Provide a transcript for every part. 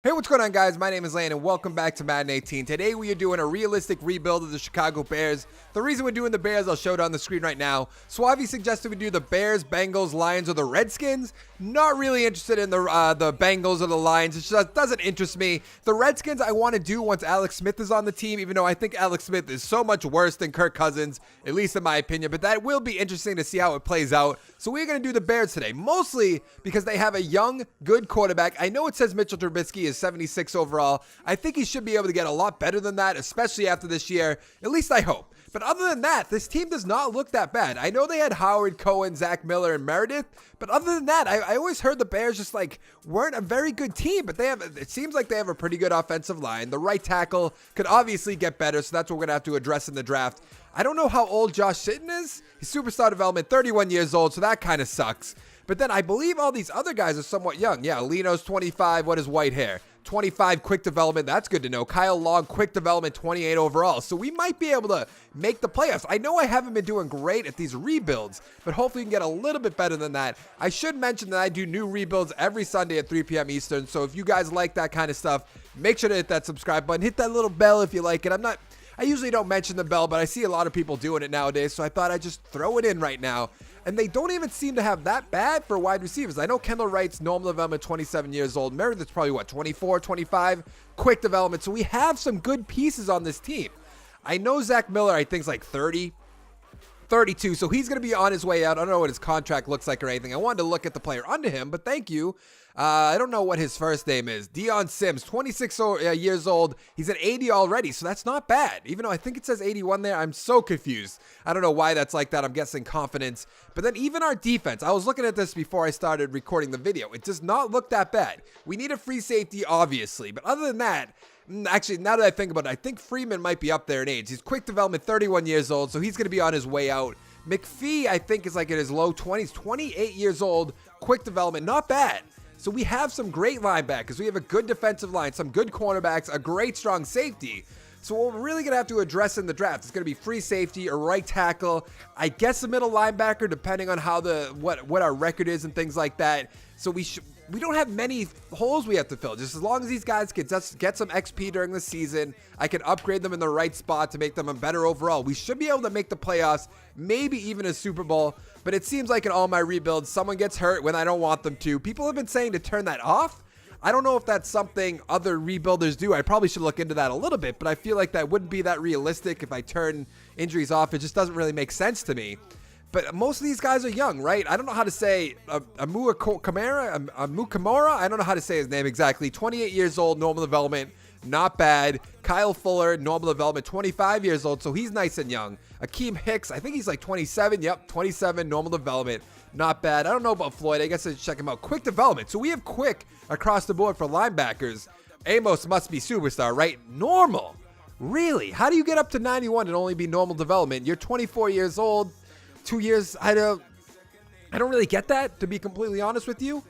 Hey, what's going on, guys? My name is Lane, and welcome back to Madden 18. Today, we are doing a realistic rebuild of the Chicago Bears. The reason we're doing the Bears, I'll show it on the screen right now. Suave suggested we do the Bears, Bengals, Lions, or the Redskins. Not really interested in the Bengals or the Lions. It just doesn't interest me. The Redskins, I want to do once Alex Smith is on the team, even though I think Alex Smith is so much worse than Kirk Cousins, at least in my opinion. But that will be interesting to see how it plays out. So we're going to do the Bears today, mostly because they have a young, good quarterback. I know it says Mitchell Trubisky is 76 overall. I think he should be able to get a lot better than that, especially after this year. At least I hope. But other than that, this team does not look that bad. I know they had Howard, Cohen, Zach Miller, and Meredith. But other than that, I always heard the Bears just weren't a very good team. But it seems like they have a pretty good offensive line. The right tackle could obviously get better. So that's what we're going to have to address in the draft. I don't know how old Josh Sitton is. He's superstar development, 31 years old. So that kind of sucks. But then I believe all these other guys are somewhat young. Yeah, Leno's 25. What is white hair? 25 quick development. That's good to know. Kyle Long, quick development, 28 overall. So we might be able to make the playoffs. I know I haven't been doing great at these rebuilds, but hopefully we can get a little bit better than that. I should mention that I do new rebuilds every Sunday at 3 p.m. Eastern. So if you guys like that kind of stuff, make sure to hit that subscribe button. Hit that little bell if you like it. I usually don't mention the bell, but I see a lot of people doing it nowadays. So I thought I'd just throw it in right now. And they don't even seem to have that bad for wide receivers. I know Kendall Wright's normal development, 27 years old. Meredith's probably, 24, 25? Quick development. So we have some good pieces on this team. I know Zach Miller, I think, is like 30, 32. So he's going to be on his way out. I don't know what his contract looks like or anything. I wanted to look at the player under him, but thank you. I don't know what his first name is. Deion Sims, 26 years old. He's at 80 already, so that's not bad. Even though I think it says 81 there, I'm so confused. I don't know why that's like that. I'm guessing confidence. But then even our defense, I was looking at this before I started recording the video. It does not look that bad. We need a free safety, obviously. But other than that, actually, now that I think about it, I think Freeman might be up there in age. He's quick development, 31 years old, so he's going to be on his way out. McPhee, I think, is like in his low 20s, 28 years old, quick development, not bad. So we have some great linebackers. We have a good defensive line, some good cornerbacks, a great strong safety. So what we're really going to have to address in the draft is going to be free safety or right tackle. I guess a middle linebacker, depending on how what our record is and things like that. So we don't have many holes we have to fill. Just as long as these guys get some XP during the season, I can upgrade them in the right spot to make them a better overall. We should be able to make the playoffs, maybe even a Super Bowl. But it seems like in all my rebuilds, someone gets hurt when I don't want them to. People have been saying to turn that off. I don't know if that's something other rebuilders do. I probably should look into that a little bit, but I feel like that wouldn't be that realistic if I turn injuries off. It just doesn't really make sense to me. But most of these guys are young, right? I don't know how to say Amu Kamara. I don't know how to say his name exactly. 28 years old, normal development, not bad. Kyle Fuller, normal development, 25 years old, so he's nice and young. Akeem Hicks, I think he's like 27. Yep, 27, normal development, not bad. I don't know about Floyd. I guess I should check him out. Quick development. So we have quick across the board for linebackers. Amos must be superstar, right? Normal. Really? How do you get up to 91 and only be normal development? You're 24 years old. 2 years, I don't really get that, to be completely honest with you.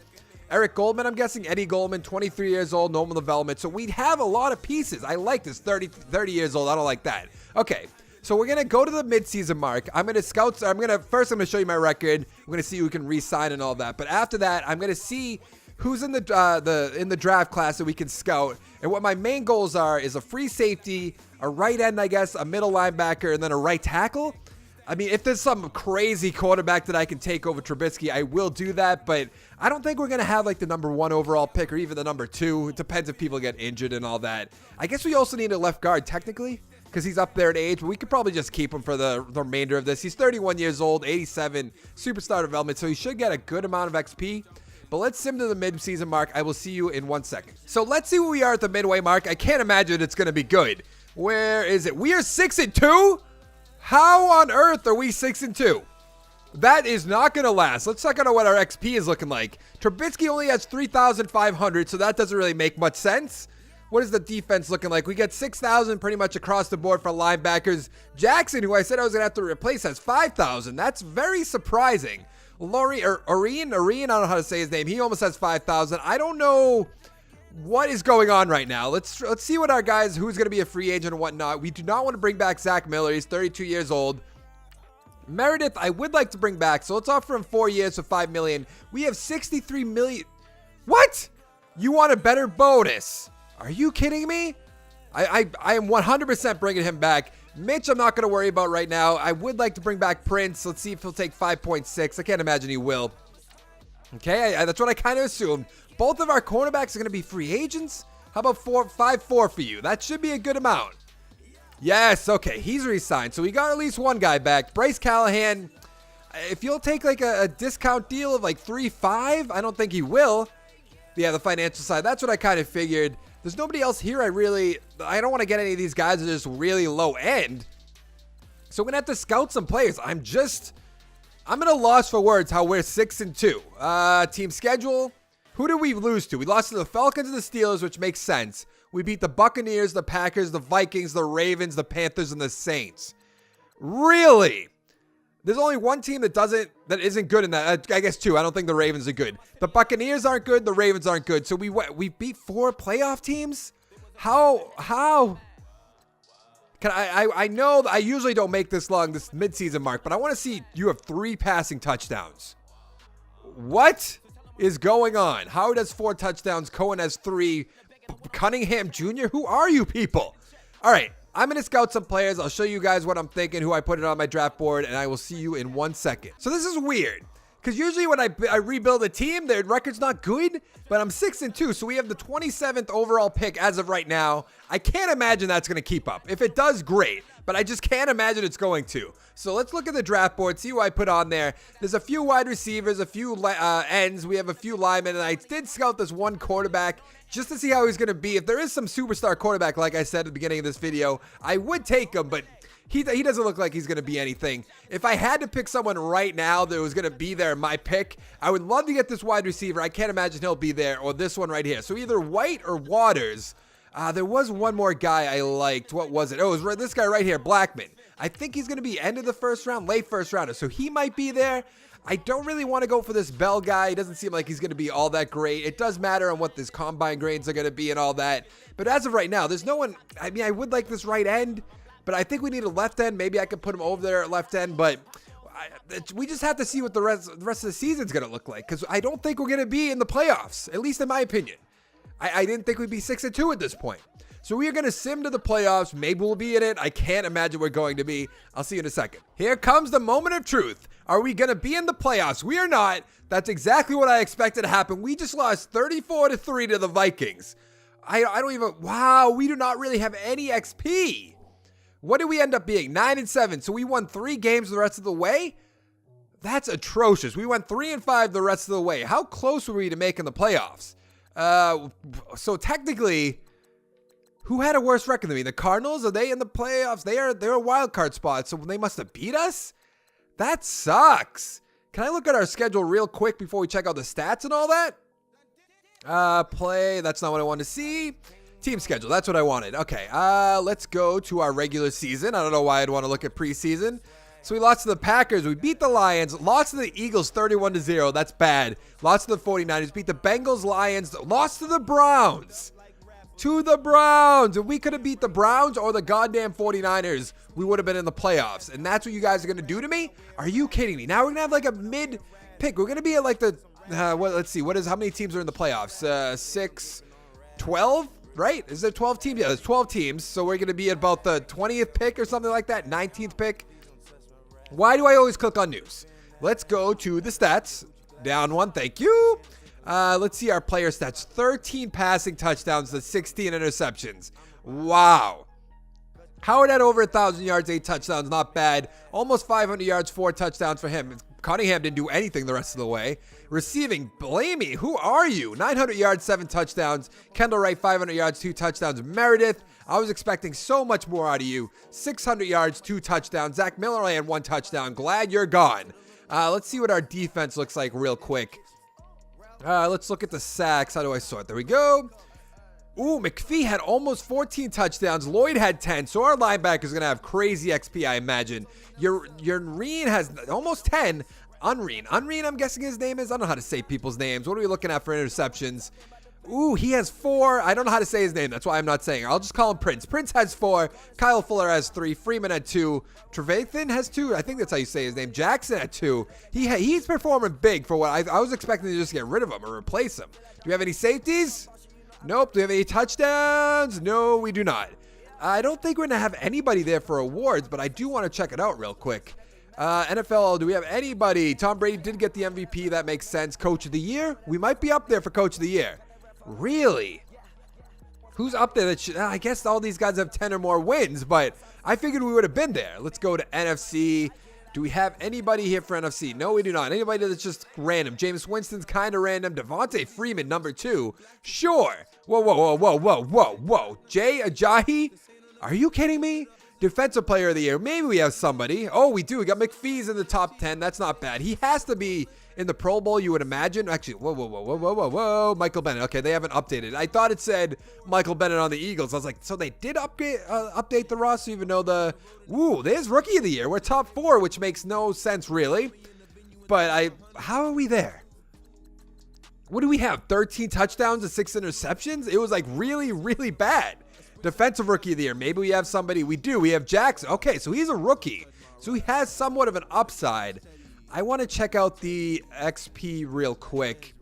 Eric Goldman, I'm guessing. Eddie Goldman, 23 years old, normal development. So we have a lot of pieces. I like this. 30 years old. I don't like that. Okay, so we're going to go to the midseason mark. I'm going to scout. I'm going to show you my record. I'm going to see who can re-sign and all that. But after that, I'm going to see who's in the draft class that we can scout. And what my main goals are is a free safety, a right end, I guess, a middle linebacker, and then a right tackle. I mean, if there's some crazy quarterback that I can take over Trubisky, I will do that. But I don't think we're going to have like the number 1 overall pick or even the number 2. It depends if people get injured and all that. I guess we also need a left guard technically because he's up there in age. But we could probably just keep him for the remainder of this. He's 31 years old, 87, superstar development. So he should get a good amount of XP. But let's sim to the mid-season mark. I will see you in 1 second. So let's see where we are at the midway mark. I can't imagine it's going to be good. Where is it? We are 6-2? How on earth are we 6-2? That is not going to last. Let's check out what our XP is looking like. Trubisky only has 3,500, so that doesn't really make much sense. What is the defense looking like? We get 6,000 pretty much across the board for linebackers. Jackson, who I said I was going to have to replace, has 5,000. That's very surprising. Areen, I don't know how to say his name. He almost has 5,000. I don't know what is going on right now. Let's see what our guys, who's going to be a free agent and whatnot. We do not want to bring back Zach Miller. He's 32 years old. Meredith, I would like to bring back. So let's offer him 4 years for $5 million. We have $63 million. What? You want a better bonus? Are you kidding me? I am 100% bringing him back. Mitch, I'm not going to worry about right now. I would like to bring back Prince. Let's see if he'll take 5.6. I can't imagine he will. Okay, that's what I kind of assumed. Both of our cornerbacks are going to be free agents. How about 5.4 for you? That should be a good amount. Yes, okay, he's re-signed. So we got at least one guy back. Bryce Callahan, if you'll take like a discount deal of like 3.5, I don't think he will. Yeah, the financial side, that's what I kind of figured. There's nobody else here I don't want to get any of these guys that are just really low end. So we're going to have to scout some players. I'm at a loss for words how we're 6-2. Team schedule. Who did we lose to? We lost to the Falcons and the Steelers, which makes sense. We beat the Buccaneers, the Packers, the Vikings, the Ravens, the Panthers, and the Saints. Really? There's only one team that isn't good in that. I guess two. I don't think the Ravens are good. The Buccaneers aren't good. The Ravens aren't good. So we beat 4 playoff teams? How? I know I usually don't make this long, this midseason mark, but I want to see you have 3 passing touchdowns. What is going on? Howard has 4 touchdowns. Cohen has 3. Cunningham Jr. Who are you people? All right. I'm going to scout some players. I'll show you guys what I'm thinking, who I put it on my draft board, and I will see you in 1 second. So this is weird, because usually when I rebuild a team, their record's not good, but I'm 6-2, so we have the 27th overall pick as of right now. I can't imagine that's going to keep up. If it does, great, but I just can't imagine it's going to. So let's look at the draft board, see who I put on there. There's a few wide receivers, a few ends. We have a few linemen, and I did scout this one quarterback just to see how he's going to be. If there is some superstar quarterback, like I said at the beginning of this video, I would take him, but he doesn't look like he's going to be anything. If I had to pick someone right now that was going to be there, my pick, I would love to get this wide receiver. I can't imagine he'll be there, or this one right here. So either White or Waters. There was one more guy I liked. What was it? Oh, it was this guy right here, Blackman. I think he's going to be end of the first round, late first rounder. So he might be there. I don't really want to go for this Bell guy. He doesn't seem like he's going to be all that great. It does matter on what this combine grades are going to be and all that. But as of right now, there's no one. I mean, I would like this right end, but I think we need a left end. Maybe I could put him over there at left end, but we just have to see what the rest of the season's going to look like, because I don't think we're going to be in the playoffs, at least in my opinion. I didn't think we'd be 6-2 at this point. So we are going to sim to the playoffs. Maybe we'll be in it. I can't imagine we're going to be. I'll see you in a second. Here comes the moment of truth. Are we going to be in the playoffs? We are not. That's exactly what I expected to happen. We just lost 34-3 to the Vikings. I don't even, wow, we do not really have any XP. What did we end up being? 9-7. So we won 3 games the rest of the way? That's atrocious. We went 3-5 the rest of the way. How close were we to making the playoffs? So technically, who had a worse record than me? The Cardinals? Are they in the playoffs? They're a wild card spot, so they must have beat us? That sucks. Can I look at our schedule real quick before we check out the stats and all that? That's not what I wanted to see. Team schedule, that's what I wanted. Okay, let's go to our regular season. I don't know why I'd want to look at preseason. So we lost to the Packers. We beat the Lions. Lost to the Eagles 31-0. That's bad. Lost to the 49ers. Beat the Bengals, Lions. Lost to the Browns. If we could have beat the Browns or the goddamn 49ers, we would have been in the playoffs. And that's what you guys are going to do to me? Are you kidding me? Now we're going to have like a mid pick. We're going to be at like the, let's see. How many teams are in the playoffs? 6, 12, right? Is there 12 teams? Yeah, there's 12 teams. So we're going to be at about the 20th pick or something like that. 19th pick. Why do I always click on news? Let's go to the stats. Down 1, thank you. Let's see our player stats. 13 passing touchdowns to 16 interceptions. Wow. Howard had over 1,000 yards, 8 touchdowns. Not bad. Almost 500 yards, 4 touchdowns for him. Cunningham didn't do anything the rest of the way. Receiving, Blamey, who are you? 900 yards, 7 touchdowns. Kendall Wright, 500 yards, 2 touchdowns. Meredith, I was expecting so much more out of you. 600 yards, 2 touchdowns. Zach Miller only had 1 touchdown. Glad you're gone. Let's see what our defense looks like real quick. Let's look at the sacks. How do I sort? There we go. Ooh, McPhee had almost 14 touchdowns. Lloyd had 10. So our linebacker is going to have crazy XP, I imagine. Your Reen has almost 10. Unreen, I'm guessing his name is. I don't know how to say people's names. What are we looking at for interceptions? Ooh, he has 4. I don't know how to say his name. That's why I'm not saying it. I'll just call him Prince. Prince has 4. Kyle Fuller has 3. Freeman had 2. Trevathan has 2. I think that's how you say his name. Jackson had 2. He's performing big for what I was expecting to just get rid of him or replace him. Do we have any safeties? Nope. Do we have any touchdowns? No, we do not. I don't think we're going to have anybody there for awards, but I do want to check it out real quick. NFL, do we have anybody? Tom Brady did get the MVP. That makes sense. Coach of the Year? We might be up there for Coach of the Year. Really? Who's up there that should, I guess all these guys have 10 or more wins, but I figured we would have been there. Let's go to NFC. Do we have anybody here for NFC? No, we do not. Anybody that's just random. Jameis Winston's kind of random. Devontae Freeman, number 2. Sure. Whoa. Jay Ajayi? Are you kidding me? Defensive Player of the Year. Maybe we have somebody. Oh, we do. We got McPhee's in the top 10. That's not bad. He has to be in the Pro Bowl, you would imagine. Actually, whoa. Michael Bennett. Okay, they haven't updated. I thought it said Michael Bennett on the Eagles. I was like, so they did update the roster, even though there's Rookie of the Year. We're top 4, which makes no sense, really. But how are we there? What do we have? 13 touchdowns and 6 interceptions? It was like really, really bad. Defensive Rookie of the Year. Maybe we have somebody. We do. We have Jackson. Okay, so he's a rookie. So he has somewhat of an upside. I want to check out the XP real quick.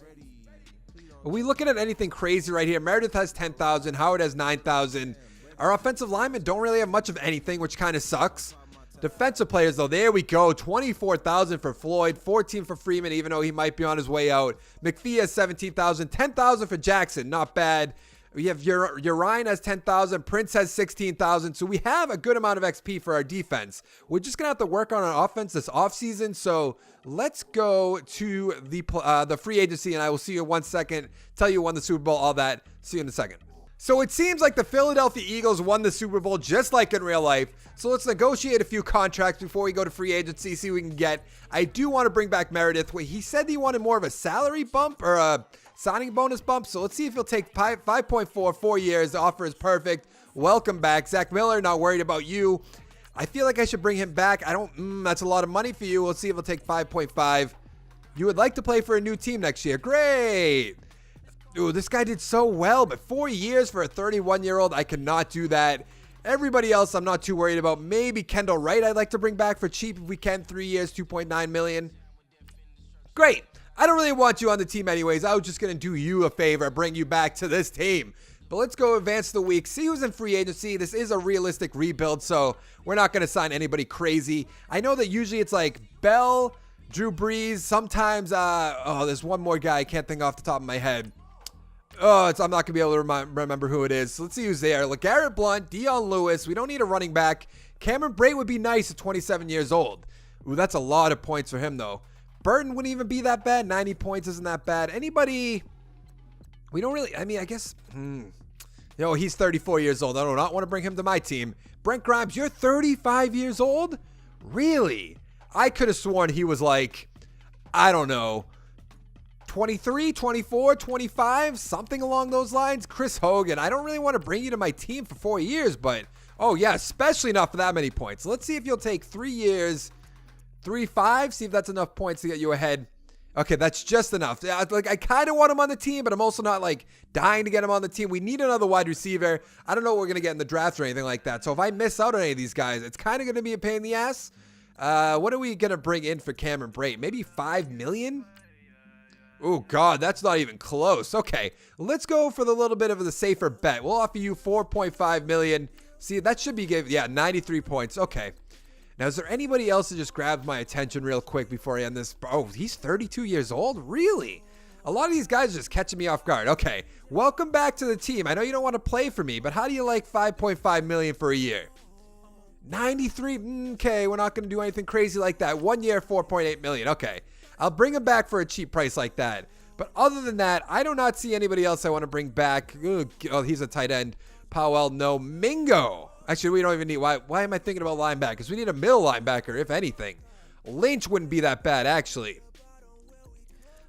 Are we looking at anything crazy right here? Meredith has 10,000. Howard has 9,000. Our offensive linemen don't really have much of anything, which kind of sucks. Defensive players, though, there we go. 24,000 for Floyd, 14 for Freeman, even though he might be on his way out. McPhee has 17,000, 10,000 for Jackson. Not bad. We have Urian has 10,000. Prince has 16,000. So we have a good amount of XP for our defense. We're just going to have to work on our offense this offseason. So let's go to the free agency, and I will see you in 1 second. Tell you who won the Super Bowl, all that. See you in a second. So it seems like the Philadelphia Eagles won the Super Bowl just like in real life. So let's negotiate a few contracts before we go to free agency, see what we can get. I do want to bring back Meredith. He said he wanted more of a salary bump or a signing bonus bump. So let's see if he'll take 5.4, 4 years. The offer is perfect. Welcome back. Zach Miller, not worried about you. I feel like I should bring him back. That's a lot of money for you. We'll see if he'll take 5.5. You would like to play for a new team next year. Great. Ooh, this guy did so well, but 4 years for a 31-year-old, I cannot do that. Everybody else, I'm not too worried about. Maybe Kendall Wright, I'd like to bring back for cheap if we can. 3 years, $2.9 million. Great. I don't really want you on the team anyways. I was just going to do you a favor, bring you back to this team. But let's go advance the week. See who's in free agency. This is a realistic rebuild, so we're not going to sign anybody crazy. I know that usually it's like Bell, Drew Brees. Sometimes, there's one more guy I can't think off the top of my head. I'm not going to be able to remember who it is. So let's see who's there. LeGarrette Blount, Dion Lewis. We don't need a running back. Cameron Brate would be nice at 27 years old. Ooh, that's a lot of points for him, though. Burton wouldn't even be that bad. 90 points isn't that bad. Anybody? We don't really, I guess. He's 34 years old. I do not want to bring him to my team. Brent Grimes, you're 35 years old? Really? I could have sworn he was like, I don't know, 23, 24, 25, something along those lines. Chris Hogan, I don't really want to bring you to my team for 4 years, but especially not for that many points. Let's see if you'll take 3 years, 3.5, see if that's enough points to get you ahead. Okay, that's just enough. I kind of want him on the team, but I'm also not dying to get him on the team. We need another wide receiver. I don't know what we're going to get in the draft or anything like that. So if I miss out on any of these guys, it's kind of going to be a pain in the ass. What are we going to bring in for Cameron Brate? Maybe $5 million? Oh, God, that's not even close. Okay, let's go for the little bit of the safer bet. We'll offer you $4.5 million. See, that should be 93 points. Okay. Now, is there anybody else that just grabbed my attention real quick before I end this? Oh, he's 32 years old? Really? A lot of these guys are just catching me off guard. Okay, welcome back to the team. I know you don't want to play for me, but how do you like $5.5 million for a year? 93? Okay, we're not going to do anything crazy like that. 1 year, $4.8 million. Okay, I'll bring him back for a cheap price like that. But other than that, I do not see anybody else I want to bring back. Oh, he's a tight end. Powell, no. Mingo. Actually, we don't even need... Why am I thinking about linebackers? We need a middle linebacker, if anything. Lynch wouldn't be that bad, actually.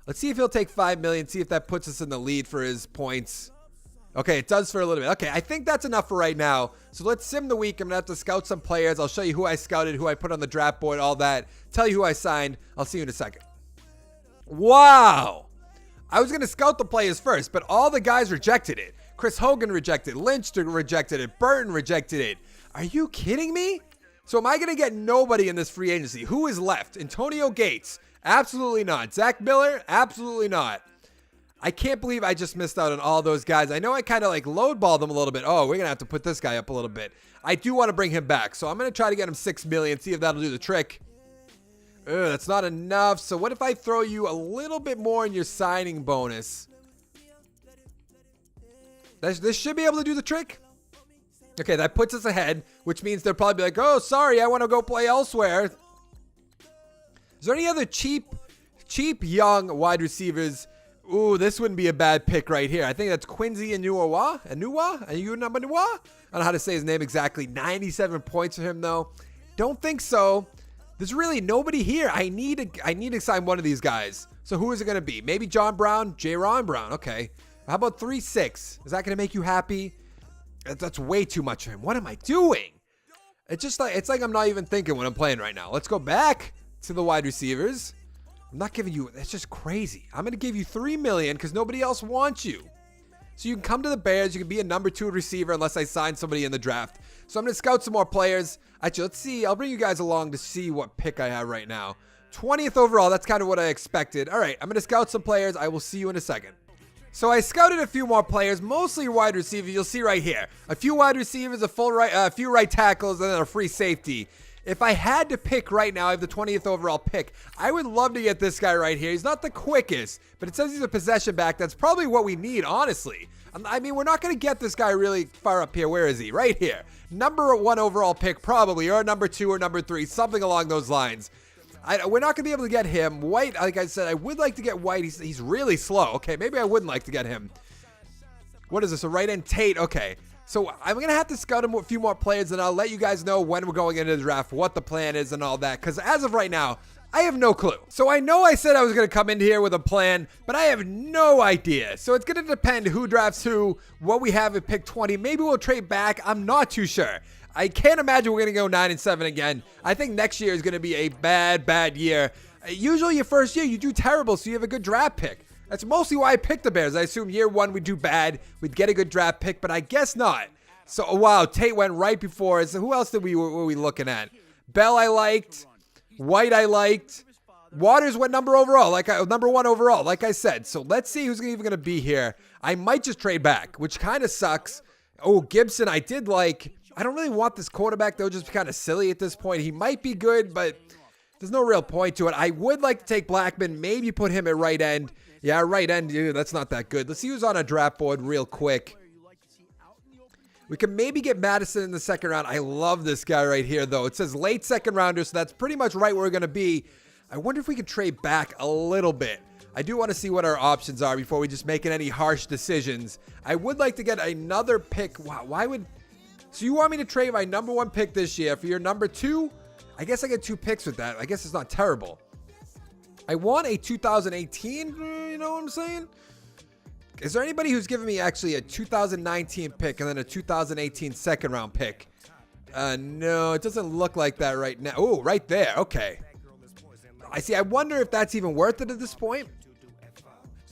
Let's see if he'll take $5 million. See if that puts us in the lead for his points. Okay, it does for a little bit. Okay, I think that's enough for right now. So let's sim the week. I'm going to have to scout some players. I'll show you who I scouted, who I put on the draft board, all that. Tell you who I signed. I'll see you in a second. Wow. I was going to scout the players first, but all the guys rejected it. Chris Hogan rejected it. Lynch rejected it. Burton rejected it. Are you kidding me? So am I going to get nobody in this free agency? Who is left? Antonio Gates? Absolutely not. Zach Miller? Absolutely not. I can't believe I just missed out on all those guys. I know I kind of like lowballed them a little bit. Oh, we're going to have to put this guy up a little bit. I do want to bring him back. So I'm going to try to get him $6 million, see if that'll do the trick. That's not enough. So what if I throw you a little bit more in your signing bonus? This should be able to do the trick. Okay, that puts us ahead, which means they'll probably be like, oh, sorry, I want to go play elsewhere. Is there any other cheap young wide receivers? Ooh, this wouldn't be a bad pick right here. I think that's Quincy Enunwa. I don't know how to say his name exactly. 97 points for him, though. Don't think so. There's really nobody here. I need to sign one of these guys. So who is it going to be? Maybe John Brown? J-Ron Brown. Okay. How about 3-6? Is that going to make you happy? That's way too much for him. What am I doing? It's like I'm not even thinking when I'm playing right now. Let's go back to the wide receivers. I'm not giving you, that's just crazy. I'm going to give you $3 million because nobody else wants you. So you can come to the Bears. You can be a number 2 receiver unless I sign somebody in the draft. So I'm going to scout some more players. Actually, let's see. I'll bring you guys along to see what pick I have right now. 20th overall. That's kind of what I expected. All right, I'm going to scout some players. I will see you in a second. So I scouted a few more players, mostly wide receivers. You'll see right here. A few wide receivers, a few right tackles, and then a free safety. If I had to pick right now, I have the 20th overall pick. I would love to get this guy right here. He's not the quickest, but it says he's a possession back. That's probably what we need, honestly. I mean, we're not going to get this guy really far up here. Where is he? Right here. Number 1 overall pick, probably, or number 2 or number 3, something along those lines. We're not going to be able to get him. White, like I said, I would like to get White. He's really slow. Okay, maybe I wouldn't like to get him. What is this, a right end Tate? Okay. So I'm going to have to scout a few more players, and I'll let you guys know when we're going into the draft, what the plan is and all that. Because as of right now, I have no clue. So I know I said I was going to come in here with a plan, but I have no idea. So it's going to depend who drafts who, what we have at pick 20. Maybe we'll trade back. I'm not too sure. I can't imagine we're going to go 9-7 again. I think next year is going to be a bad year. Usually your first year, you do terrible, so you have a good draft pick. That's mostly why I picked the Bears. I assume year 1 we'd do bad. We'd get a good draft pick, but I guess not. So, wow, Tate went right before us. Who else were we looking at? Bell I liked. White I liked. Waters went number 1 overall, like I said. So let's see who's even going to be here. I might just trade back, which kind of sucks. Oh, Gibson I did like. I don't really want this quarterback, though. Just kind of silly at this point. He might be good, but there's no real point to it. I would like to take Blackman, maybe put him at right end. Yeah, right end, dude, that's not that good. Let's see who's on a draft board real quick. We can maybe get Madison in the second round. I love this guy right here, though. It says late second rounder, so that's pretty much right where we're going to be. I wonder if we could trade back a little bit. I do want to see what our options are before we just making any harsh decisions. I would like to get another pick. Wow, why would... So you want me to trade my number 1 pick this year for your number 2? I guess I get 2 picks with that. I guess it's not terrible. I want a 2018, you know what I'm saying? Is there anybody who's giving me actually a 2019 pick and then a 2018 second round pick? No, it doesn't look like that right now. Oh, right there. Okay. I see. I wonder if that's even worth it at this point.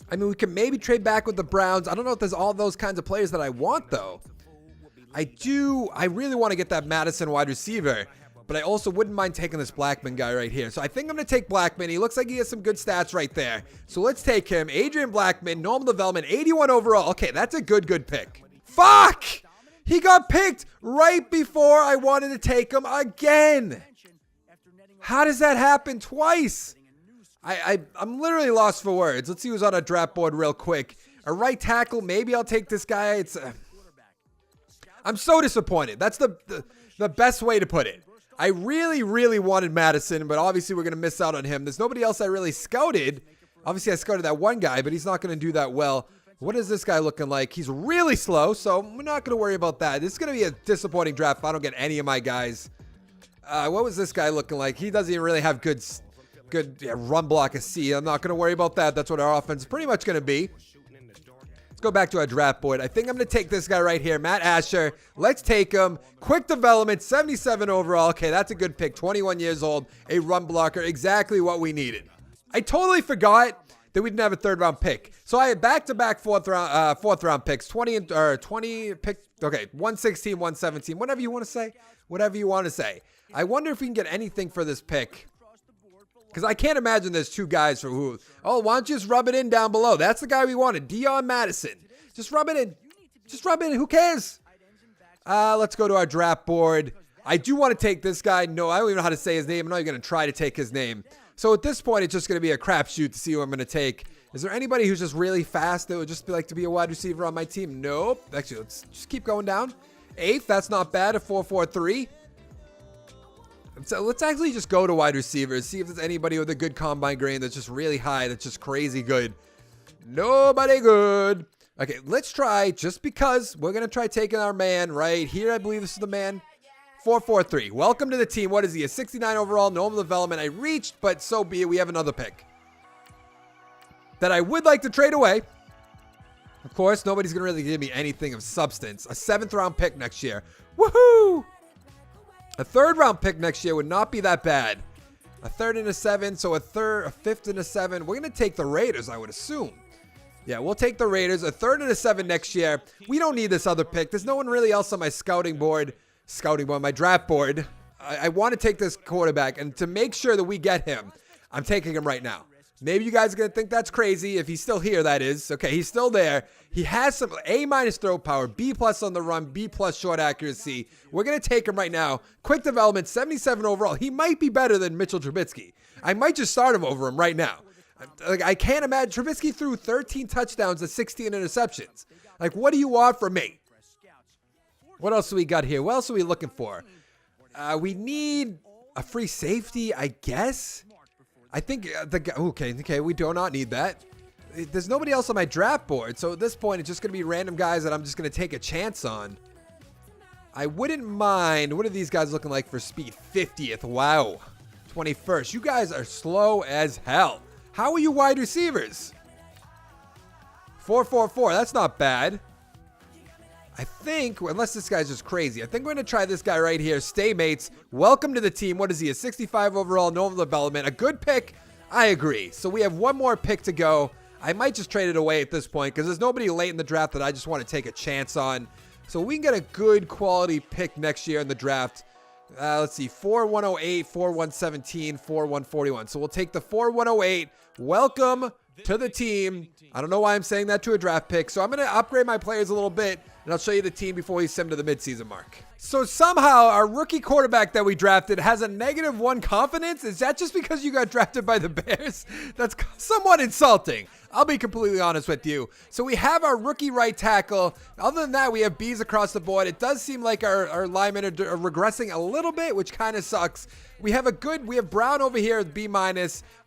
I mean, we can maybe trade back with the Browns. I don't know if there's all those kinds of players that I want, though. I really want to get that Madison wide receiver, but I also wouldn't mind taking this Blackman guy right here. So I think I'm going to take Blackman. He looks like he has some good stats right there. So let's take him. Adrian Blackman, normal development, 81 overall. Okay, that's a good pick. Fuck! He got picked right before I wanted to take him again. How does that happen twice? I'm literally lost for words. Let's see who's on a draft board real quick. A right tackle, maybe I'll take this guy. I'm so disappointed. That's the best way to put it. I really wanted Madison, but obviously we're going to miss out on him. There's nobody else I really scouted. Obviously, I scouted that one guy, but he's not going to do that well. What is this guy looking like? He's really slow, so we're not going to worry about that. This is going to be a disappointing draft if I don't get any of my guys. What was this guy looking like? He doesn't even really have good run block a C. I'm not going to worry about that. That's what our offense is pretty much going to be. Let's go back to our draft board. I think I'm going to take this guy right here, Matt Asher. Let's take him. Quick development, 77 overall. Okay, that's a good pick. 21 years old, a run blocker, exactly what we needed. I totally forgot then we didn't have a third round pick. So I had back-to-back fourth round picks, 20 pick. Okay, 116, 117, whatever you want to say. Whatever you want to say. I wonder if we can get anything for this pick. Because I can't imagine there's two guys for who. Oh, why don't you just rub it in down below? That's the guy we wanted. Madison. Just rub it in. Just rub it in. Who cares? Let's go to our draft board. I do want to take this guy. No, I don't even know how to say his name. I'm not even going to try to take his name. So at this point, it's just going to be a crapshoot to see who I'm going to take. Is there anybody who's just really fast that would just be like to be a wide receiver on my team? Nope. Actually, let's just keep going down. 8th, that's not bad. A 4.43. So let's actually just go to wide receivers. See if there's anybody with a good combine grain that's just really high. That's just crazy good. Nobody good. Okay, let's try, just because we're going to try taking our man right here. I believe this is the man. 4.43. Welcome to the team. What is he? A 69 overall, normal development. I reached, but so be it. We have another pick that I would like to trade away. Of course, nobody's going to really give me anything of substance. A 7th round pick next year. Woohoo! A 3rd round pick next year would not be that bad. A 3rd and a 7, so a 5th and a 7. We're going to take the Raiders, I would assume. Yeah, we'll take the Raiders. A 3rd and a 7 next year. We don't need this other pick. There's no one really else on my my draft board. I want to take this quarterback, and to make sure that we get him, I'm taking him right now. Maybe you guys are going to think that's crazy. If he's still here, that is. Okay, he's still there. He has some A- throw power, B+ on the run, B+ short accuracy. We're going to take him right now. Quick development, 77 overall. He might be better than Mitchell Trubisky. I might just start him over him right now. Like, I can't imagine. Trubisky threw 13 touchdowns and 16 interceptions. Like, what do you want from me? What else do we got here? What else are we looking for? We need a free safety, I guess. I think okay, we do not need that. There's nobody else on my draft board, so at this point, it's just going to be random guys that I'm just going to take a chance on. I wouldn't mind. What are these guys looking like for speed? 50th. Wow. 21st. You guys are slow as hell. How are you wide receivers? 4.44. That's not bad. I think, unless this guy's just crazy, I think we're going to try this guy right here. Stay mates. Welcome to the team. What is he? A 65 overall, normal development. A good pick. I agree. So we have one more pick to go. I might just trade it away at this point because there's nobody late in the draft that I just want to take a chance on. So we can get a good quality pick next year in the draft. Let's see. 4.108, 4.117, 4.141. So we'll take the 4.108. Welcome to the team. I don't know why I'm saying that to a draft pick. So I'm going to upgrade my players a little bit, and I'll show you the team before we send them to the midseason mark. So somehow our rookie quarterback that we drafted has a -1 confidence. Is that just because you got drafted by the Bears? That's somewhat insulting. I'll be completely honest with you. So we have our rookie right tackle. Other than that, we have B's across the board. It does seem like our linemen are regressing a little bit, which kind of sucks. We have Brown over here as B-.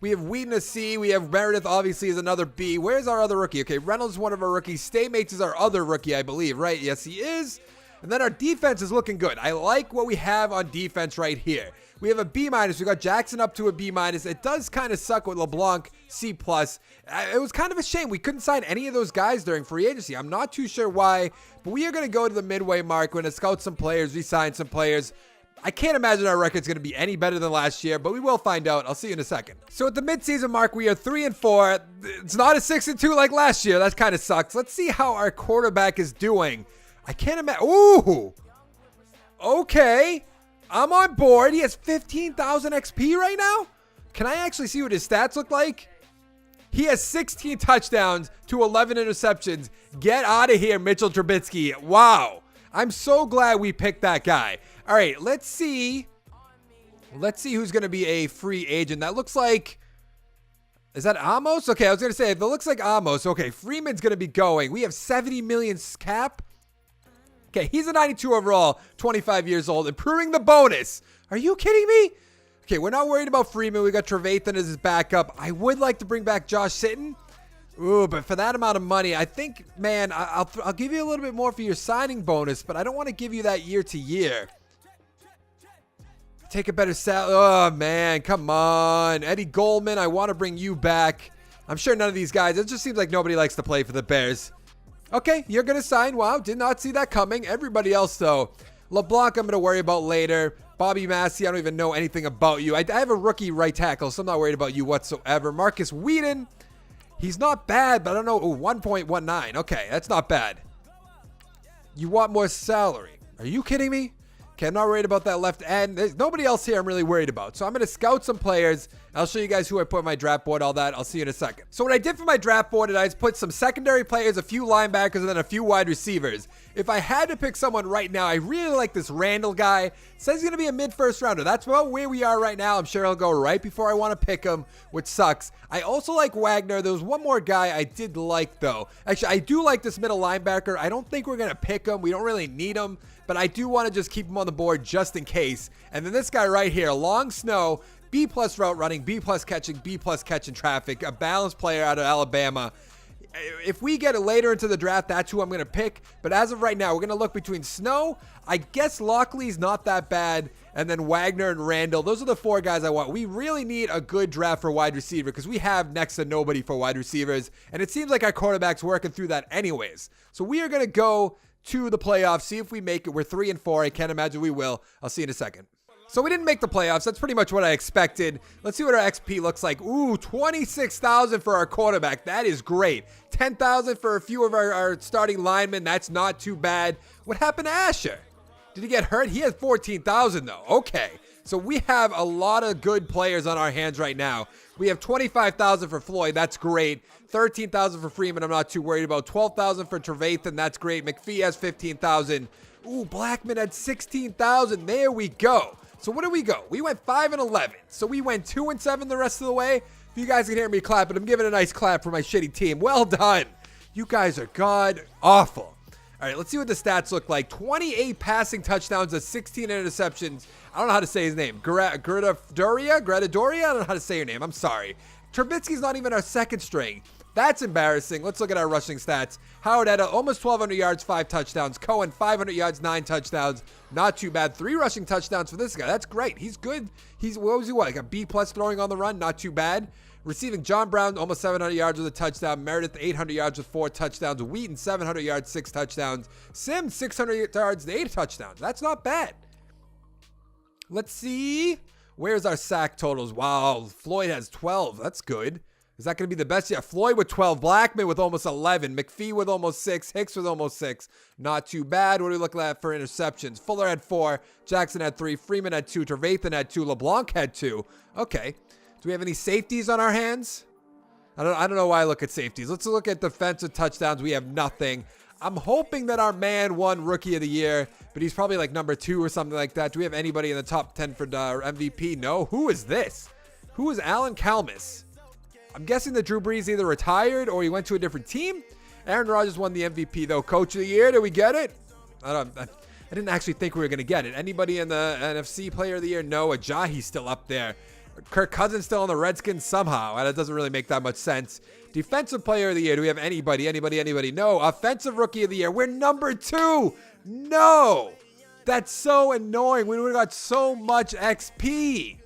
We have Wheaton a C. We have Meredith obviously is another B. Where's our other rookie? Okay, Reynolds is one of our rookies. Staymates is our other rookie, I believe, right? Yes, he is. And then our defense is looking good. I like what we have on defense right here. We have a B-. We got Jackson up to a B-. It does kind of suck with LeBlanc, C+. It was kind of a shame. We couldn't sign any of those guys during free agency. I'm not too sure why, but we are going to go to the midway mark. We're going to scout some players, re-sign some players. I can't imagine our record's going to be any better than last year, but we will find out. I'll see you in a second. So at the midseason mark, we are 3-4. It's not a 6-2 like last year. That kind of sucks. Let's see how our quarterback is doing. I can't imagine. Ooh. Okay. I'm on board. He has 15,000 XP right now. Can I actually see what his stats look like? He has 16 touchdowns to 11 interceptions. Get out of here, Mitchell Trubisky. Wow. I'm so glad we picked that guy. All right, let's see. Let's see who's going to be a free agent. That looks like... Is that Amos? Okay, I was going to say, if it looks like Amos. Okay, Freeman's going to be going. We have 70 million cap. Okay, he's a 92 overall, 25 years old, improving the bonus. Are you kidding me? Okay, we're not worried about Freeman. We got Trevathan as his backup. I would like to bring back Josh Sitton. Ooh, but for that amount of money, I think, man, I'll give you a little bit more for your signing bonus, but I don't want to give you that year to year. Take a better salary. Oh, man, come on. Eddie Goldman, I want to bring you back. I'm sure none of these guys, it just seems like nobody likes to play for the Bears. Okay, you're going to sign. Wow, did not see that coming. Everybody else, though. LeBlanc, I'm going to worry about later. Bobby Massey, I don't even know anything about you. I have a rookie right tackle, so I'm not worried about you whatsoever. Marcus Wheaton. He's not bad, but I don't know. Ooh, 1.19. Okay, that's not bad. You want more salary. Are you kidding me? Okay, I'm not worried about that left end. There's nobody else here I'm really worried about. So I'm going to scout some players. I'll show you guys who I put on my draft board, all that. I'll see you in a second. So what I did for my draft board is I just put some secondary players, a few linebackers, and then a few wide receivers. If I had to pick someone right now, I really like this Randall guy. It says he's going to be a mid-first rounder. That's about where we are right now. I'm sure he'll go right before I want to pick him, which sucks. I also like Wagner. There was one more guy I did like, though. Actually, I do like this middle linebacker. I don't think we're going to pick him. We don't really need him, but I do want to just keep him on the board just in case. And then this guy right here, Long Snow, B+ route running, B+ catching, B+ catching traffic, a balanced player out of Alabama. If we get it later into the draft, that's who I'm going to pick. But as of right now, we're going to look between Snow. I guess Lockley's not that bad. And then Wagner and Randall. Those are the four guys I want. We really need a good draft for wide receiver because we have next to nobody for wide receivers. And it seems like our quarterback's working through that anyways. So we are going to go to the playoffs, see if we make it. We're 3-4. I can't imagine we will. I'll see you in a second. So we didn't make the playoffs. That's pretty much what I expected. Let's see what our XP looks like. Ooh, 26,000 for our quarterback. That is great. 10,000 for a few of our starting linemen. That's not too bad. What happened to Asher? Did he get hurt? He has 14,000 though. Okay. So we have a lot of good players on our hands right now. We have 25,000 for Floyd. That's great. 13,000 for Freeman. I'm not too worried about. 12,000 for Trevathan. That's great. McPhee has 15,000. Ooh, Blackman had 16,000. There we go. So what did we go? We went 5-11. So we went 2-7 the rest of the way. If you guys can hear me clapping, I'm giving a nice clap for my shitty team. Well done. You guys are god awful. All right, let's see what the stats look like. 28 passing touchdowns to 16 interceptions. I don't know how to say his name. Greta Doria? I don't know how to say your name. I'm sorry. Trubisky's not even our second string. That's embarrassing. Let's look at our rushing stats. Howard had almost 1,200 yards, 5 touchdowns. Cohen, 500 yards, 9 touchdowns. Not too bad. 3 rushing touchdowns for this guy. That's great. He's good. What was he, like a B+ throwing on the run? Not too bad. Receiving, John Brown, almost 700 yards with a touchdown. Meredith, 800 yards with 4 touchdowns. Wheaton, 700 yards, 6 touchdowns. Sims, 600 yards, 8 touchdowns. That's not bad. Let's see. Where's our sack totals? Wow, Floyd has 12. That's good. Is that going to be the best? Yeah, Floyd with 12. Blackman with almost 11. McPhee with almost 6. Hicks with almost 6. Not too bad. What are we looking at for interceptions? Fuller had 4. Jackson had 3. Freeman had 2. Trevathan had 2. LeBlanc had 2. Okay. Do we have any safeties on our hands? I don't know why I look at safeties. Let's look at defensive touchdowns. We have nothing. I'm hoping that our man won Rookie of the Year, but he's probably like number 2 or something like that. Do we have anybody in the top 10 for MVP? No. Who is this? Who is Alan Kalmus? I'm guessing that Drew Brees either retired or he went to a different team. Aaron Rodgers won the MVP, though. Coach of the Year, did we get it? I didn't actually think we were going to get it. Anybody in the NFC Player of the Year? No. Ajayi's still up there. Kirk Cousins still on the Redskins somehow. That doesn't really make that much sense. Defensive Player of the Year. Do we have anybody? Anybody? No. Offensive Rookie of the Year. We're number 2. No. That's so annoying. We would have got so much XP.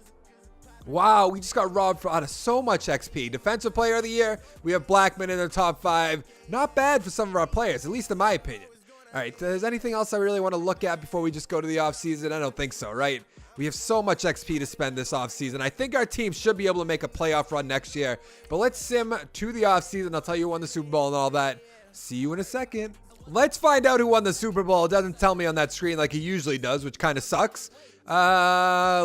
Wow, we just got robbed out of so much XP. Defensive Player of the Year, we have Blackman in the top 5. Not bad for some of our players, at least in my opinion. All right, is anything else I really want to look at before we just go to the offseason? I don't think so, right? We have so much XP to spend this offseason. I think our team should be able to make a playoff run next year. But let's sim to the offseason. I'll tell you who won the Super Bowl and all that. See you in a second. Let's find out who won the Super Bowl. It doesn't tell me on that screen like he usually does, which kind of sucks.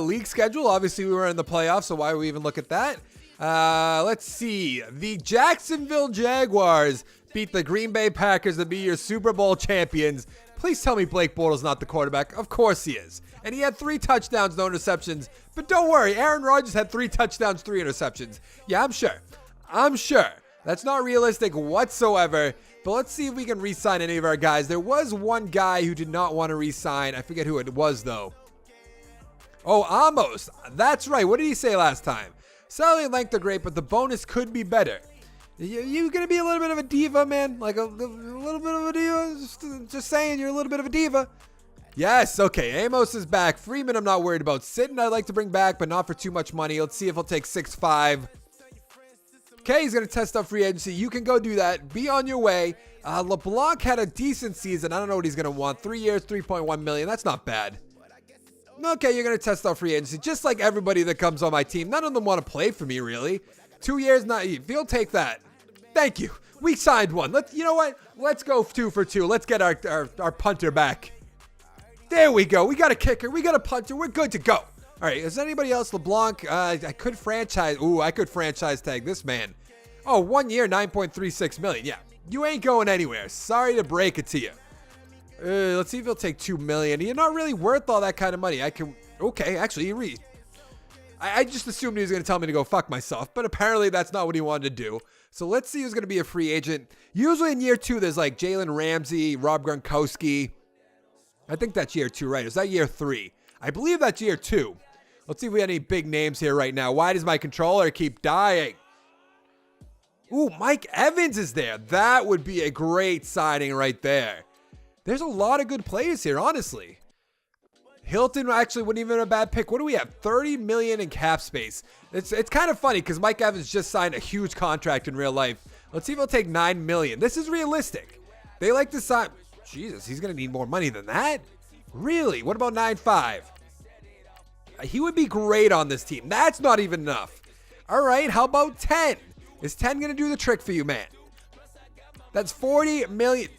League schedule. Obviously, we were in the playoffs, so why would we even look at that? Let's see. The Jacksonville Jaguars beat the Green Bay Packers to be your Super Bowl champions. Please tell me Blake Bortles not the quarterback. Of course he is. And he had 3 touchdowns, no interceptions. But don't worry, Aaron Rodgers had 3 touchdowns, 3 interceptions. Yeah, I'm sure. That's not realistic whatsoever. But let's see if we can re-sign any of our guys. There was one guy who did not want to re-sign. I forget who it was, though. Oh, Amos. That's right. What did he say last time? Salary and length are great, but the bonus could be better. You going to be a little bit of a diva, man? Like a little bit of a diva? Just saying, you're a little bit of a diva. Yes, okay. Amos is back. Freeman, I'm not worried about. Sitton, I'd like to bring back, but not for too much money. Let's see if he'll take 6'5". Okay, he's going to test out free agency. You can go do that. Be on your way. LeBlanc had a decent season. I don't know what he's going to want. 3 years, $3.1 million. That's not bad. Okay, you're going to test out free agency. Just like everybody that comes on my team. None of them want to play for me, really. 2 years, not. If you'll take that. Thank you. We signed one. You know what? Let's go 2 for 2. Let's get our punter back. There we go. We got a kicker. We got a punter. We're good to go. All right. Is anybody else? LeBlanc. I could franchise. Ooh, I could franchise tag this man. Oh, 1 year, $9.36 million. Yeah. You ain't going anywhere. Sorry to break it to you. Let's see if he'll take $2 million. You're not really worth all that kind of money. Okay, actually, I just assumed he was going to tell me to go fuck myself, but apparently that's not what he wanted to do. So let's see who's going to be a free agent. Usually in year 2, there's like Jalen Ramsey, Rob Gronkowski. I think that's year 2, right? Is that year 3? I believe that's year 2. Let's see if we have any big names here right now. Why does my controller keep dying? Ooh, Mike Evans is there. That would be a great signing right there. There's a lot of good players here, honestly. Hilton actually wouldn't even be a bad pick. What do we have? $30 million in cap space. It's kind of funny because Mike Evans just signed a huge contract in real life. Let's see if he'll take $9 million. This is realistic. They like to sign. Jesus, he's going to need more money than that? Really? What about 9.5? He would be great on this team. That's not even enough. All right, how about 10? Is 10 going to do the trick for you, man? That's $40 million.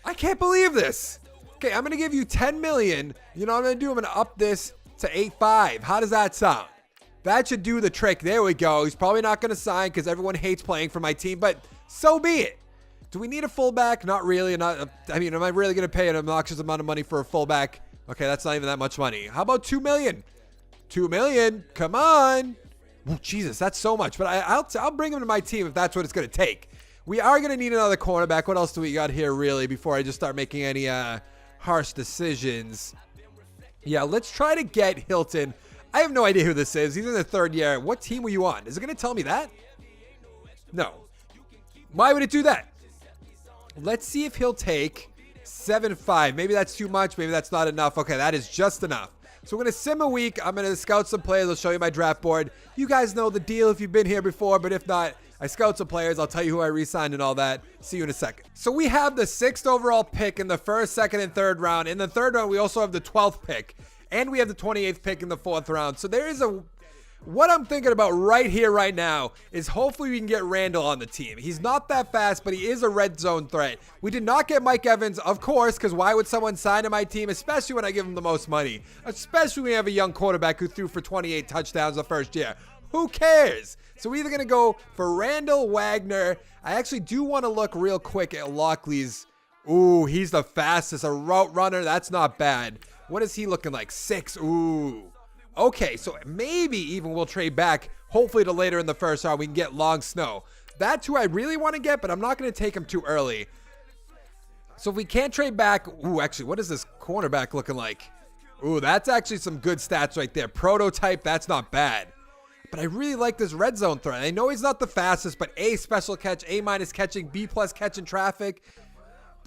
I can't believe this. Okay, I'm going to give you $10 million. You know what I'm going to do? I'm going to up this to 8.5. How does that sound? That should do the trick. There we go. He's probably not going to sign because everyone hates playing for my team, but so be it. Do we need a fullback? Not really. Am I really going to pay an obnoxious amount of money for a fullback? Okay, that's not even that much money. How about $2 million? $2 million? Come on. Oh, Jesus, that's so much. But I'll bring him to my team if that's what it's going to take. We are going to need another cornerback. What else do we got here, really, before I just start making any harsh decisions? Yeah, let's try to get Hilton. I have no idea who this is. He's in the 3rd year. What team were you on? Is it going to tell me that? No. Why would it do that? Let's see if he'll take 7.5. Maybe that's too much. Maybe that's not enough. Okay, that is just enough. So we're going to sim a week. I'm going to scout some players. I'll show you my draft board. You guys know the deal if you've been here before, but if not, I scout some players. I'll tell you who I re-signed and all that. See you in a second. So we have the 6th overall pick in the 1st, 2nd, and 3rd round. In the 3rd round, we also have the 12th pick. And we have the 28th pick in the 4th round. So there is what I'm thinking about right here, right now, is hopefully we can get Randall on the team. He's not that fast, but he is a red zone threat. We did not get Mike Evans, of course, because why would someone sign to my team, especially when I give him the most money? Especially when we have a young quarterback who threw for 28 touchdowns the first year. Who cares? So we're either going to go for Randall, Wagner. I actually do want to look real quick at Lockley's. Ooh, he's the fastest. A route runner. That's not bad. What is he looking like? 6. Ooh. Okay, so maybe even we'll trade back, hopefully to later in the 1st round, we can get Long Snow. That's who I really want to get, but I'm not going to take him too early. So if we can't trade back, ooh, actually, what is this cornerback looking like? Ooh, that's actually some good stats right there. Prototype, that's not bad. But I really like this red zone threat. I know he's not the fastest, but A, special catch, A- catching, B+ catching traffic.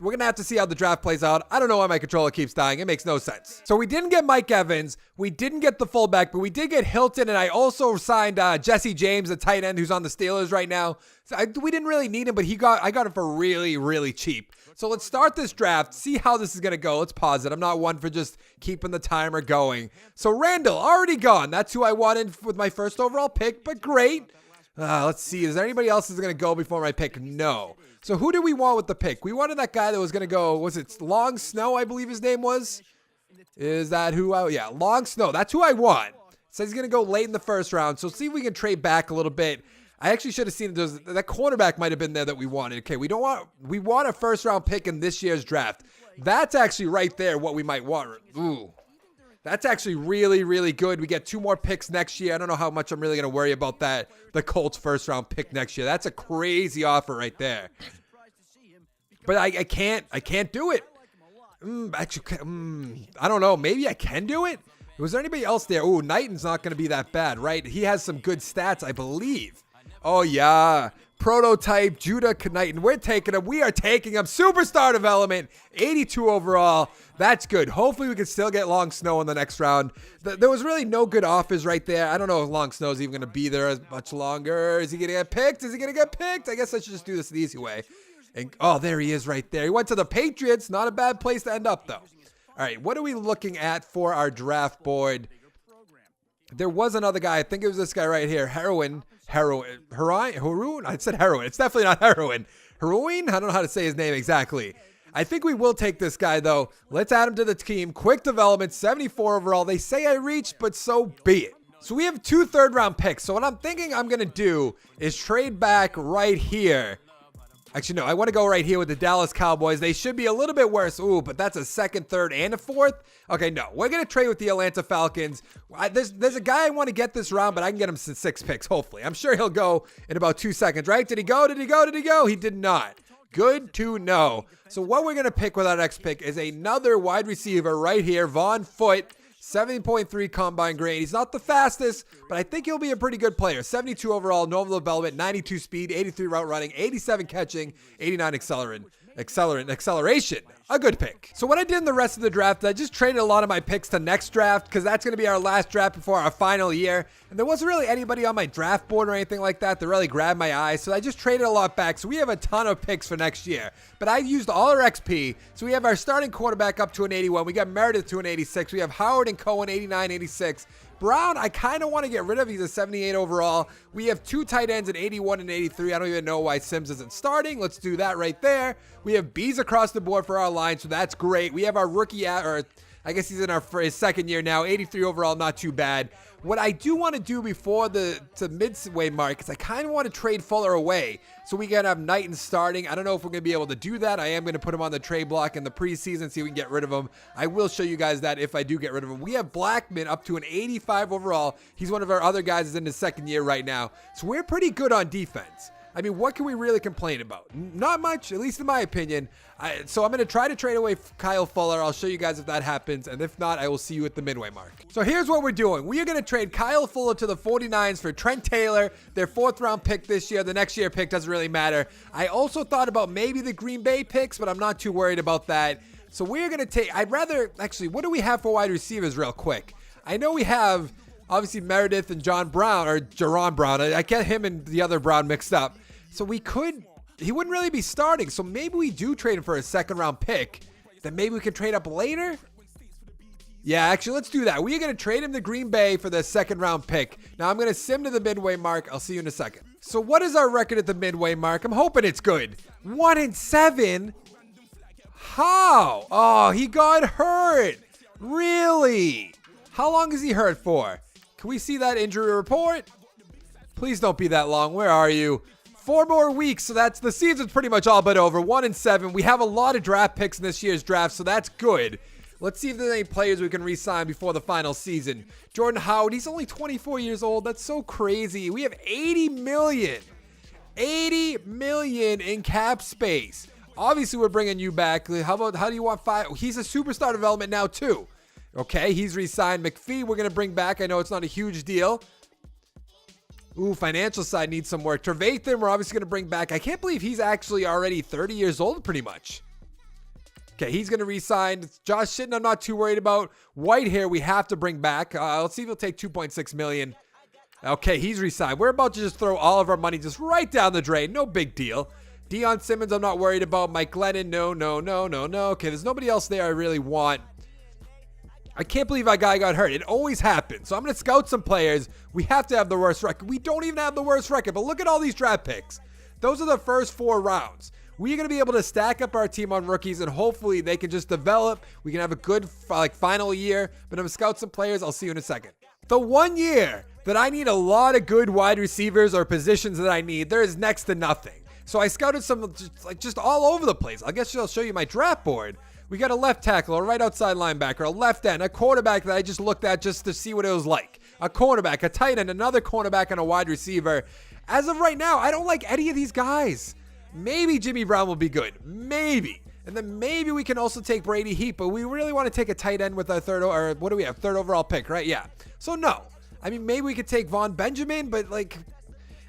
We're going to have to see how the draft plays out. I don't know why my controller keeps dying. It makes no sense. So we didn't get Mike Evans. We didn't get the fullback, but we did get Hilton, and I also signed Jesse James, the tight end who's on the Steelers right now. So we didn't really need him, but I got him for really, really cheap. So let's start this draft, see how this is going to go. Let's pause it. I'm not one for just keeping the timer going. So Randall, already gone. That's who I wanted with my 1st overall pick, but great. Let's see. Is there anybody else that's going to go before my pick? No. So who do we want with the pick? We wanted that guy that was going to go, was it Long Snow, I believe his name was? Is that who yeah, Long Snow. That's who I want. Says he's going to go late in the 1st round. So see if we can trade back a little bit. I actually should have seen that cornerback might have been there that we wanted. Okay, we want a 1st round pick in this year's draft. That's actually right there what we might want. Ooh. That's actually really, really good. We get 2 more picks next year. I don't know how much I'm really going to worry about that. The Colts 1st round pick next year. That's a crazy offer right there. But I can't do it. I don't know. Maybe I can do it. Was there anybody else there? Ooh, Knighton's not going to be that bad, right? He has some good stats, I believe. Oh, yeah. Prototype, Judah Knighton. We're taking him. We are taking him. Superstar development. 82 overall. That's good. Hopefully we can still get Long Snow in the next round. There was really no good offers right there. I don't know if Long Snow is even going to be there as much longer. Is he going to get picked? Is he going to get picked? I guess I should just do this the easy way. And oh, there he is right there. He went to the Patriots. Not a bad place to end up, though. All right, what are we looking at for our draft board? There was another guy. I think it was this guy right here. Heroin Haroon? I said heroin. It's definitely not heroin. Heroin? I don't know how to say his name exactly. I think we will take this guy, though. Let's add him to the team. Quick development, 74 overall. They say I reached, but so be it. So we have 2 third-round picks. So what I'm thinking I'm going to do is trade back right here. Actually, no, I want to go right here with the Dallas Cowboys. They should be a little bit worse. Ooh, but that's a 2nd, 3rd, and a 4th. Okay, no. We're going to trade with the Atlanta Falcons. There's a guy I want to get this round, but I can get him 6 picks, hopefully. I'm sure he'll go in about 2 seconds, right? Did he go? Did he go? Did he go? He did not. Good to know. So what we're going to pick with our next pick is another wide receiver right here, Vaughn Foote. 70.3 combine grade. He's not the fastest, but I think he'll be a pretty good player. 72 overall, normal development, 92 speed, 83 route running, 87 catching, 89 acceleration. A good pick. So what I did in the rest of the draft, I just traded a lot of my picks to next draft because that's going to be our last draft before our final year. And there wasn't really anybody on my draft board or anything like that that really grabbed my eye. So I just traded a lot back. So we have a ton of picks for next year. But I used all our XP. So we have our starting quarterback up to an 81. We got Meredith to an 86. We have Howard and Cohen 89, 86. Brown, I kind of want to get rid of. He's a 78 overall. We have 2 tight ends at 81 and 83. I don't even know why Sims isn't starting. Let's do that right there. We have B's across the board for our line, so that's great. We have our rookie, or I guess he's in for his 2nd year now. 83 overall, not too bad. What I do want to do before the midway mark is I kind of want to trade Fuller away so we can have Knighton starting. I don't know if we're going to be able to do that. I am going to put him on the trade block in the preseason, see if we can get rid of him. I will show you guys that if I do get rid of him. We have Blackman up to an 85 overall. He's one of our other guys that's in his 2nd year right now. So we're pretty good on defense. I mean, what can we really complain about? Not much, at least in my opinion. So I'm going to try to trade away Kyle Fuller. I'll show you guys if that happens. And if not, I will see you at the midway mark. So here's what we're doing. We are going to trade Kyle Fuller to the 49ers for Trent Taylor, their 4th round pick this year. The next year pick doesn't really matter. I also thought about maybe the Green Bay picks, but I'm not too worried about that. So we're going to take, actually, what do we have for wide receivers real quick? I know we have, obviously, Meredith and Jaron Brown. I get him and the other Brown mixed up. So he wouldn't really be starting. So maybe we do trade him for a 2nd round pick. Then maybe we can trade up later. Yeah, actually, let's do that. We are going to trade him to Green Bay for the 2nd round pick. Now I'm going to sim to the midway mark. I'll see you in a second. So what is our record at the midway mark? I'm hoping it's good. 1-7. How? Oh, he got hurt. Really? How long is he hurt for? Can we see that injury report? Please don't be that long. Where are you? 4 more weeks, so that's the season's pretty much all but over. 1-7. We have a lot of draft picks in this year's draft, so that's good. Let's see if there's any players we can re-sign before the final season. Jordan Howard, he's only 24 years old. That's so crazy. We have $80 million. $80 million in cap space. Obviously, we're bringing you back. How do you want 5? He's a superstar development now, too. Okay, he's re-signed. McPhee, we're going to bring back. I know it's not a huge deal. Ooh, financial side needs some work. Trevathan, we're obviously going to bring back. I can't believe he's actually already 30 years old, pretty much. Okay, he's going to re-sign. Josh Shitton, I'm not too worried about. Whitehair, we have to bring back. Let's see if he'll take $2.6 million. Okay, he's re-signed. We're about to just throw all of our money just right down the drain. No big deal. Deion Simmons, I'm not worried about. Mike Glennon, no. Okay, there's nobody else there I really want. I can't believe our guy got hurt. It always happens. So I'm going to scout some players. We have to have the worst record. We don't even have the worst record, but look at all these draft picks. Those are the first 4 rounds. We are going to be able to stack up our team on rookies, and hopefully they can just develop. We can have a good final year, but I'm going to scout some players. I'll see you in a second. The 1 year that I need a lot of good wide receivers or positions that I need, there is next to nothing. So I scouted some just all over the place. I guess I'll show you my draft board. We got a left tackle, a right outside linebacker, a left end, a quarterback that I just looked at just to see what it was like. A cornerback, a tight end, another cornerback, and a wide receiver. As of right now, I don't like any of these guys. Maybe Jimmy Brown will be good. Maybe. And then maybe we can also take Brady Heap, but we really want to take a tight end with our third overall pick, right? Yeah. So no. I mean, maybe we could take Von Benjamin, but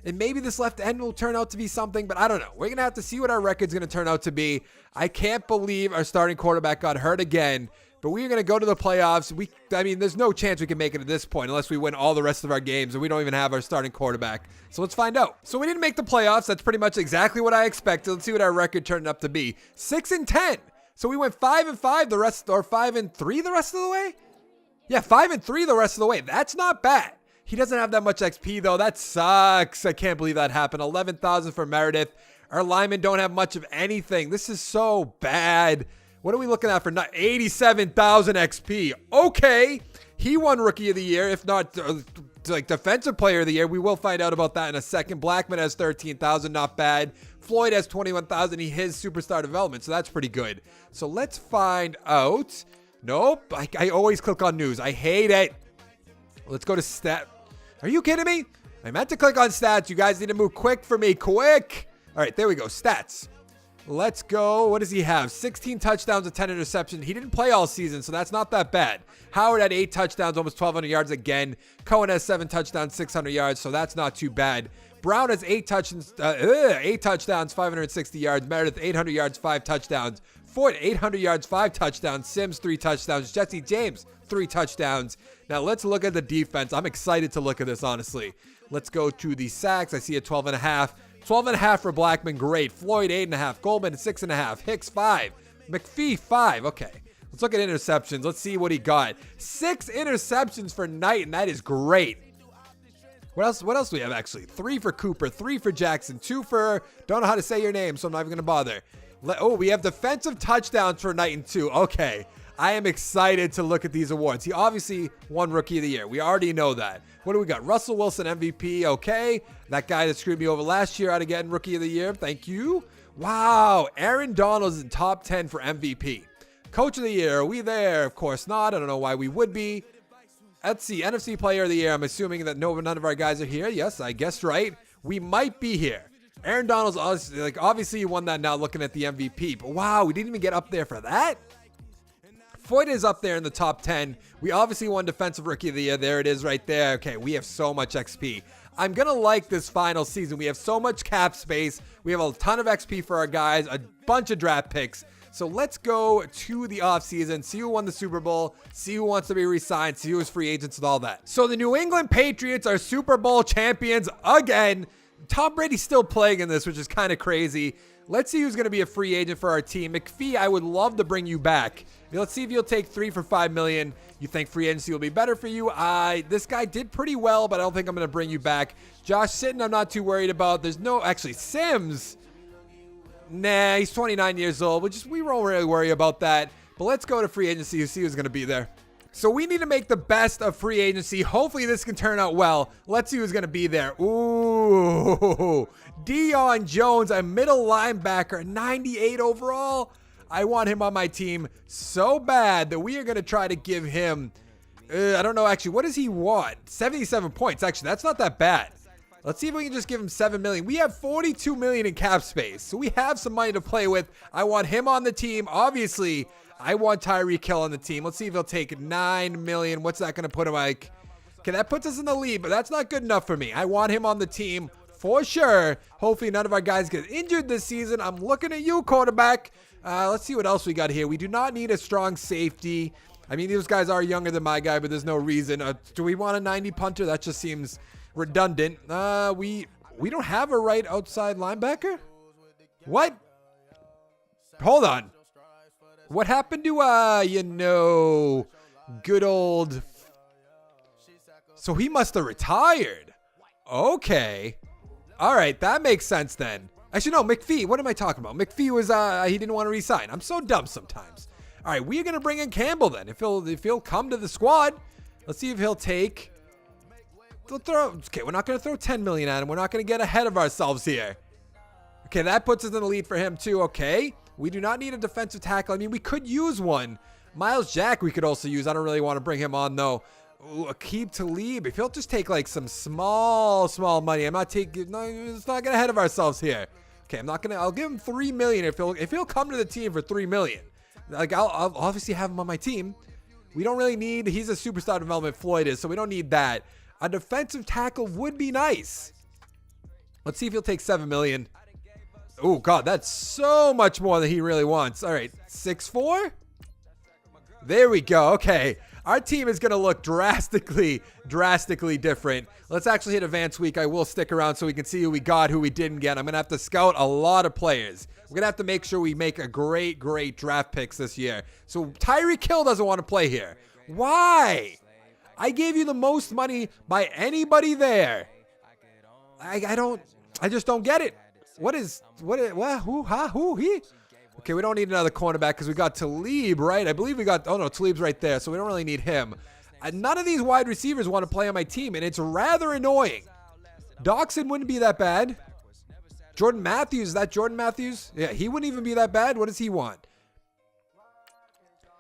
and maybe this left end will turn out to be something, but I don't know. We're going to have to see what our record's going to turn out to be. I can't believe our starting quarterback got hurt again, but we are going to go to the playoffs. There's no chance we can make it at this point unless we win all the rest of our games, and we don't even have our starting quarterback. So let's find out. So we didn't make the playoffs. That's pretty much exactly what I expected. Let's see what our record turned up to be. 6-10. So we went 5-5 the rest, or 5-3 the rest of the way? Yeah, 5-3 the rest of the way. That's not bad. He doesn't have that much XP, though. That sucks. I can't believe that happened. 11,000 for Meredith. Our linemen don't have much of anything. This is so bad. What are we looking at for 87,000 XP? Okay. He won Rookie of the Year, if not like Defensive Player of the Year. We will find out about that in a second. Blackman has 13,000. Not bad. Floyd has 21,000. He his Superstar Development, so that's pretty good. So let's find out. Nope. I always click on news. I hate it. Let's go to stat. Are you kidding me? I meant to click on stats. You guys need to move quick for me. Quick. All right, there we go. Stats. Let's go. What does he have? 16 touchdowns and 10 interceptions. He didn't play all season, so that's not that bad. Howard had 8 touchdowns, almost 1,200 yards again. Cohen has 7 touchdowns, 600 yards, so that's not too bad. Brown has 8 touchdowns, 560 yards. Meredith, 800 yards, 5 touchdowns. Ford, 800 yards, 5 touchdowns. Sims, 3 touchdowns. Jesse James, 3 touchdowns. Now let's look at the defense. I'm excited to look at this, honestly. Let's go to the sacks. I see a 12.5. 12.5 for Blackman, great. Floyd, 8.5. Goldman, 6.5. Hicks, 5. McPhee, 5. Okay. Let's look at interceptions. Let's see what he got. 6 interceptions for Knight, and that is great. What else do we have, actually? 3 for Cooper, 3 for Jackson, 2 for... Don't know how to say your name, so I'm not even going to bother. We have defensive touchdowns for Knighton, too. Okay. I am excited to look at these awards. He obviously won Rookie of the Year. We already know that. What do we got? Russell Wilson, MVP. Okay. That guy that screwed me over last year out of getting Rookie of the Year. Thank you. Wow. Aaron Donald's in top 10 for MVP. Coach of the Year. Are we there? Of course not. I don't know why we would be. Let's see. NFC Player of the Year. I'm assuming that none of our guys are here. Yes, I guessed right. We might be here. Aaron Donald's obviously he won that now looking at the MVP. But wow, we didn't even get up there for that. Floyd is up there in the top 10. We obviously won Defensive Rookie of the Year. There it is right there. Okay, we have so much XP. I'm going to like this final season. We have so much cap space. We have a ton of XP for our guys, a bunch of draft picks. So let's go to the offseason, see who won the Super Bowl, see who wants to be re-signed, see who's free agents and all that. So the New England Patriots are Super Bowl champions again. Tom Brady's still playing in this, which is kind of crazy. Let's see who's going to be a free agent for our team. McPhee, I would love to bring you back. Let's see if you'll take 3 for $5 million. You think free agency will be better for you? This guy did pretty well, but I don't think I'm going to bring you back. Josh Sitton, I'm not too worried about. Actually, Sims. Nah, he's 29 years old. We won't really worry about that. But let's go to free agency and see who's going to be there. So we need to make the best of free agency. Hopefully this can turn out well. Let's see who's going to be there. Ooh, Deion Jones, a middle linebacker, 98 overall. I want him on my team so bad that we are going to try to give him, I don't know, actually, what does he want? 77 points. Actually, that's not that bad. Let's see if we can just give him $7 million. We have $42 million in cap space, so we have some money to play with. I want him on the team. Obviously, I want Tyreek Hill on the team. Let's see if he'll take $9 million. What's that going to put him like? Okay, that puts us in the lead, but that's not good enough for me. I want him on the team for sure. Hopefully, none of our guys get injured this season. I'm looking at you, quarterback. Let's see what else we got here. We do not need a strong safety. I mean, these guys are younger than my guy, but there's no reason. Do we want a 90 punter? That just seems redundant. We don't have a right outside linebacker? What? Hold on. What happened to, good old... So he must have retired. Okay. All right, that makes sense then. Actually, no, McPhee. What am I talking about? McPhee was, he didn't want to resign. I'm so dumb sometimes. All right, we're going to bring in Campbell then. If he'll come to the squad. Let's see if he'll take... Okay, we're not going to throw $10 million at him. We're not going to get ahead of ourselves here. Okay, that puts us in the lead for him too. Okay, we do not need a defensive tackle. I mean, we could use one. Miles Jack we could also use. I don't really want to bring him on though. Ooh, Aqib Talib. If he'll just take like some small money. I'm not taking... No, let's not get ahead of ourselves here. Okay, I'm not going to... I'll give him $3 million if he'll come to the team for $3 million. Like, I'll obviously have him on my team. We don't really need... He's a superstar development, Floyd is, so we don't need that. A defensive tackle would be nice. Let's see if he'll take $7 million. Oh, God, that's so much more than he really wants. All right, 6'4"? There we go. Okay. Our team is going to look drastically different. Let's actually hit Advanced Week. I will stick around so we can see who we got, who we didn't get. I'm going to have to scout a lot of players. We're going to have to make sure we make a great draft picks this year. So Tyreek Hill doesn't want to play here. Why? I gave you the most money by anybody there. I just don't get it. Who, he? Okay, we don't need another cornerback because we got Talib, right? I believe we got, oh no, Talib's right there, so we don't really need him. None of these wide receivers want to play on my team, and it's rather annoying. Doxson wouldn't be that bad. Jordan Mathis, is that Jordan Mathis? Yeah, he wouldn't even be that bad. What does he want?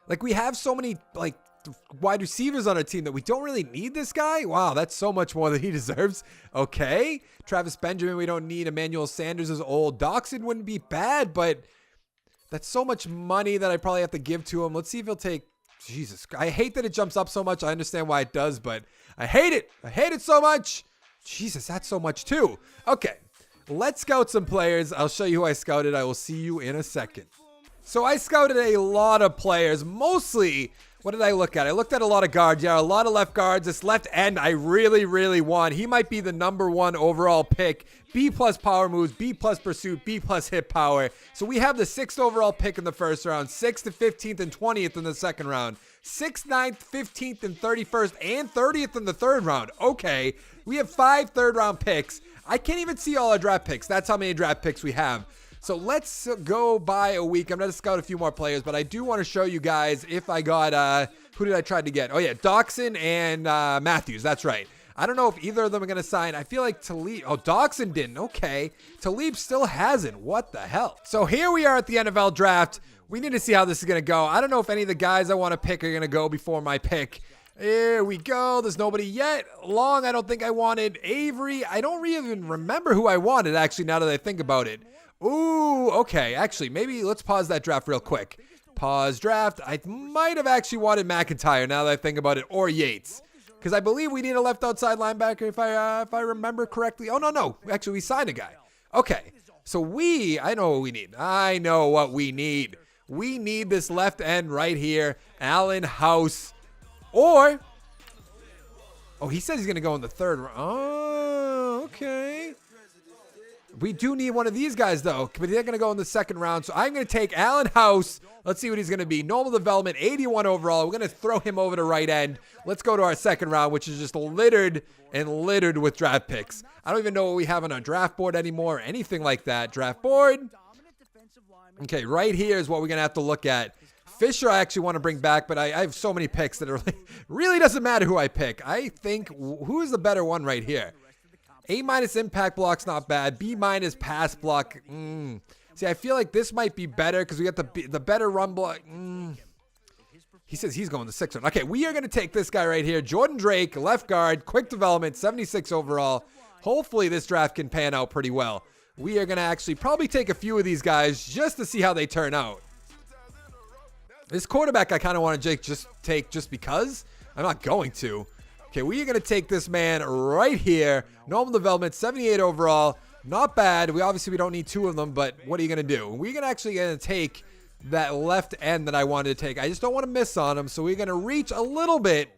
Like, we have so many, like, wide receivers on our team that we don't really need this guy. Wow, that's so much more than he deserves. Okay. Travis Benjamin, we don't need. Emmanuel Sanders is old. Doxson wouldn't be bad, but that's so much money that I probably have to give to him. Let's see if he'll take, Jesus. I hate that it jumps up so much. I understand why it does, but I hate it. I hate it so much. Jesus, that's so much too. Okay. Let's scout some players. I'll show you who I scouted. I will see you in a second. So I scouted a lot of players. Mostly, what did I look at? I looked at a lot of guards. Yeah, a lot of left guards. This left end, I really, really want. He might be the #1 overall pick. B+ power moves, B+ pursuit, B+ hit power. So we have the 6th overall pick in the first round, 6th to 15th and 20th in the second round, 6th, 9th, 15th, and 31st, and 30th in the third round. Okay, we have 5 third-round picks. I can't even see all our draft picks. That's how many draft picks we have. So let's go by a week. I'm going to scout a few more players, but I do want to show you guys if I got, who did I try to get? Oh, yeah, Doxson and Matthews. That's right. I don't know if either of them are going to sign. I feel like Talib, oh, Doxson didn't. Okay. Talib still hasn't. What the hell? So here we are at the NFL draft. We need to see how this is going to go. I don't know if any of the guys I want to pick are going to go before my pick. Here we go. There's nobody yet. Long, I don't think I wanted. Avery, I don't even remember who I wanted, actually, now that I think about it. Ooh, okay. Actually, maybe let's pause that draft real quick. Pause draft. I might have actually wanted McIntyre now that I think about it, or Yates. Because I believe we need a left outside linebacker if I remember correctly. Oh, no. Actually, we signed a guy. Okay. So I know what we need. I know what we need. We need this left end right here. Allen House. Or, oh, he says he's going to go in the third round. Oh, okay. We do need one of these guys, though, but they're going to go in the second round. So I'm going to take Allen House. Let's see what he's going to be. Normal development, 81 overall. We're going to throw him over to right end. Let's go to our second round, which is just littered with draft picks. I don't even know what we have on our draft board anymore or anything like that. Draft board. Okay, right here is what we're going to have to look at. Fisher I actually want to bring back, but I have so many picks that it really doesn't matter who I pick. I think, who is the better one right here? A- impact block's not bad. B- pass block. See, I feel like this might be better because we got the better run block. He says he's going the 6th one. Okay, we are going to take this guy right here. Jordan Drake, left guard, quick development, 76 overall. Hopefully this draft can pan out pretty well. We are going to actually probably take a few of these guys just to see how they turn out. This quarterback I kind of want to just take just because. I'm not going to. Okay, we are going to take this man right here. Normal development, 78 overall. Not bad. We don't need 2 of them, but what are you going to do? We're actually going to take that left end that I wanted to take. I just don't want to miss on him, so we're going to reach a little bit.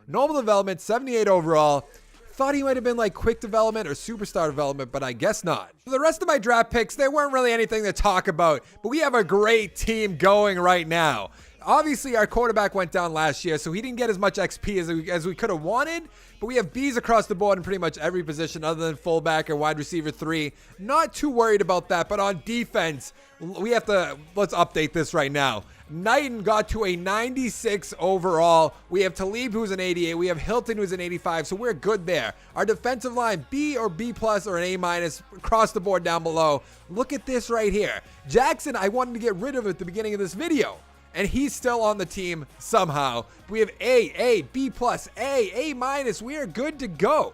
Normal development, 78 overall. Thought he might have been like quick development or superstar development, but I guess not. For the rest of my draft picks, there weren't really anything to talk about, but we have a great team going right now. Obviously, our quarterback went down last year, so he didn't get as much XP as we could have wanted, but we have Bs across the board in pretty much every position other than fullback or wide receiver 3. Not too worried about that, but on defense, let's update this right now. Knighton got to a 96 overall. We have Talib, who's an 88. We have Hilton, who's an 85, so we're good there. Our defensive line, B or B+ or an A- across the board down below. Look at this right here. Jackson, I wanted to get rid of at the beginning of this video, and he's still on the team somehow. We have A, B+, A-. We are good to go.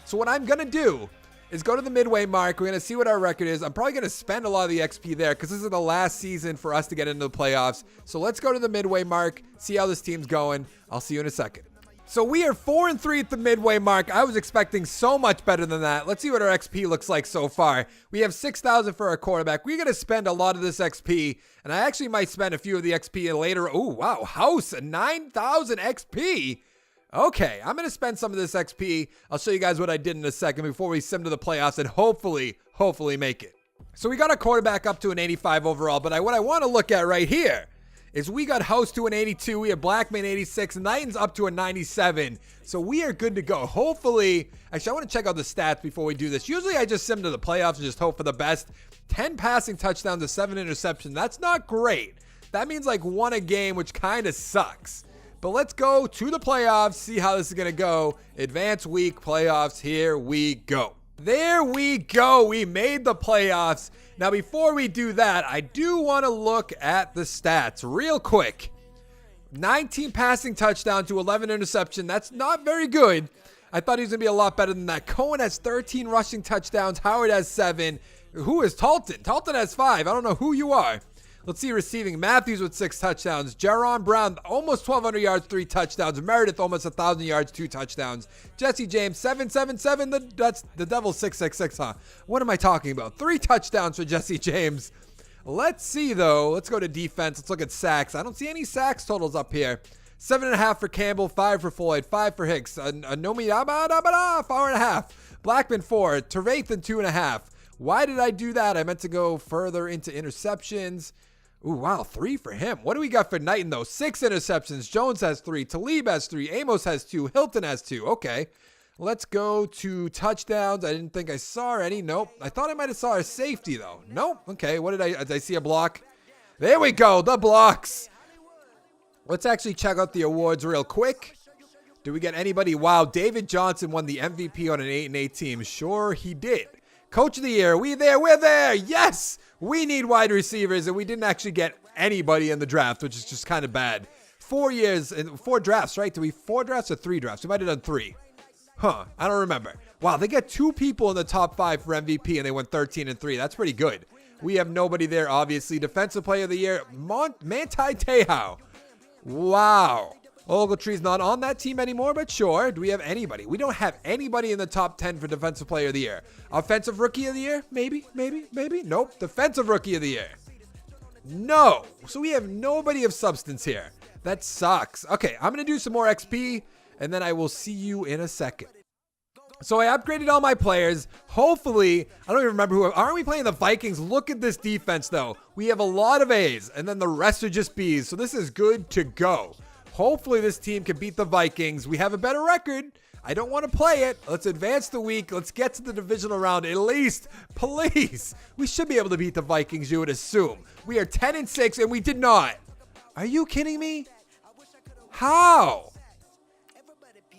So what I'm going to do is go to the midway mark. We're going to see what our record is. I'm probably going to spend a lot of the XP there because this is the last season for us to get into the playoffs. So let's go to the midway mark, see how this team's going. I'll see you in a second. So we are 4-3 at the midway mark. I was expecting so much better than that. Let's see what our XP looks like so far. We have 6,000 for our quarterback. We're going to spend a lot of this XP, and I actually might spend a few of the XP later. Oh, wow. House, 9,000 XP. Okay, I'm going to spend some of this XP. I'll show you guys what I did in a second before we sim to the playoffs and hopefully make it. So we got a quarterback up to an 85 overall, but what I want to look at right here is we got House to an 82, we have Blackman 86, and Knighton's up to a 97. So we are good to go. Hopefully, actually, I want to check out the stats before we do this. Usually I just sim to the playoffs and just hope for the best. 10 passing touchdowns to 7 interceptions. That's not great. That means like 1 a game, which kind of sucks. But let's go to the playoffs, see how this is going to go. Advanced week playoffs, here we go. There we go. We made the playoffs. Now, before we do that, I do want to look at the stats real quick. 19 passing touchdowns to 11 interception. That's not very good. I thought he was going to be a lot better than that. Cohen has 13 rushing touchdowns. Howard has 7. Who is Talton? Talton has 5. I don't know who you are. Let's see receiving. Mathis with 6 touchdowns. Jaron Brown, almost 1,200 yards, 3 touchdowns. Meredith, almost 1,000 yards, 2 touchdowns. Jesse James, 777. That's the Devil's 666, huh? What am I talking about? 3 touchdowns for Jesse James. Let's see, though. Let's go to defense. Let's look at sacks. I don't see any sacks totals up here. 7.5 for Campbell, 5 for Floyd, 5 for Hicks. Nomi, 4.5. Blackman, 4. Terathan, 2.5. Why did I do that? I meant to go further into interceptions. Ooh, wow, 3 for him. What do we got for Knighton, though? 6 interceptions. Jones has 3. Talib has 3. Amos has 2. Hilton has 2. Okay. Let's go to touchdowns. I didn't think I saw any. Nope. I thought I might have saw a safety, though. Nope. Okay, what did I see a block? There we go, the blocks. Let's actually check out the awards real quick. Did we get anybody? Wow, David Johnson won the MVP on an 8-8 team. Sure he did. Coach of the year, we're there. Yes, we need wide receivers, and we didn't actually get anybody in the draft, which is just kind of bad. 4 years and 4 drafts, right? Did we 4 drafts or 3 drafts? We might have done 3. Huh, I don't remember. Wow, they got 2 people in the top 5 for MVP, and they went 13-3. That's pretty good. We have nobody there, obviously. Defensive player of the year, Manti Te'o. Wow. Ogletree's not on that team anymore, but sure. Do we have anybody? We don't have anybody in the top 10 for Defensive Player of the Year. Offensive Rookie of the Year? Maybe. Nope. Defensive Rookie of the Year. No. So we have nobody of substance here. That sucks. Okay, I'm going to do some more XP, and then I will see you in a second. So I upgraded all my players. Hopefully, I don't even remember who. Aren't we playing the Vikings? Look at this defense, though. We have a lot of A's, and then the rest are just B's. So this is good to go. Hopefully this team can beat the Vikings. We have a better record. I don't want to play it. Let's advance the week. Let's get to the divisional round at least. Please. We should be able to beat the Vikings, you would assume. We are 10-6, and we did not. Are you kidding me? How?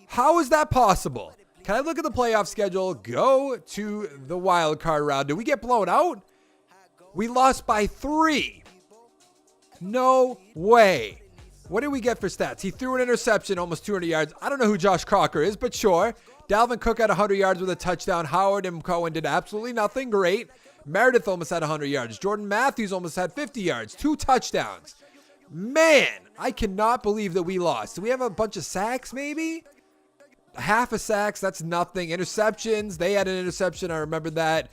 How is that possible? Can I look at the playoff schedule? Go to the wild card round. Did we get blown out? We lost by 3. No way. What did we get for stats? He threw an interception, almost 200 yards. I don't know who Josh Crocker is, but sure. Dalvin Cook had 100 yards with a touchdown. Howard and Cohen did absolutely nothing. Great. Meredith almost had 100 yards. Jordan Matthews almost had 50 yards. 2 touchdowns. Man, I cannot believe that we lost. Do we have a bunch of sacks, maybe? Half a sacks, that's nothing. Interceptions, they had an interception. I remember that.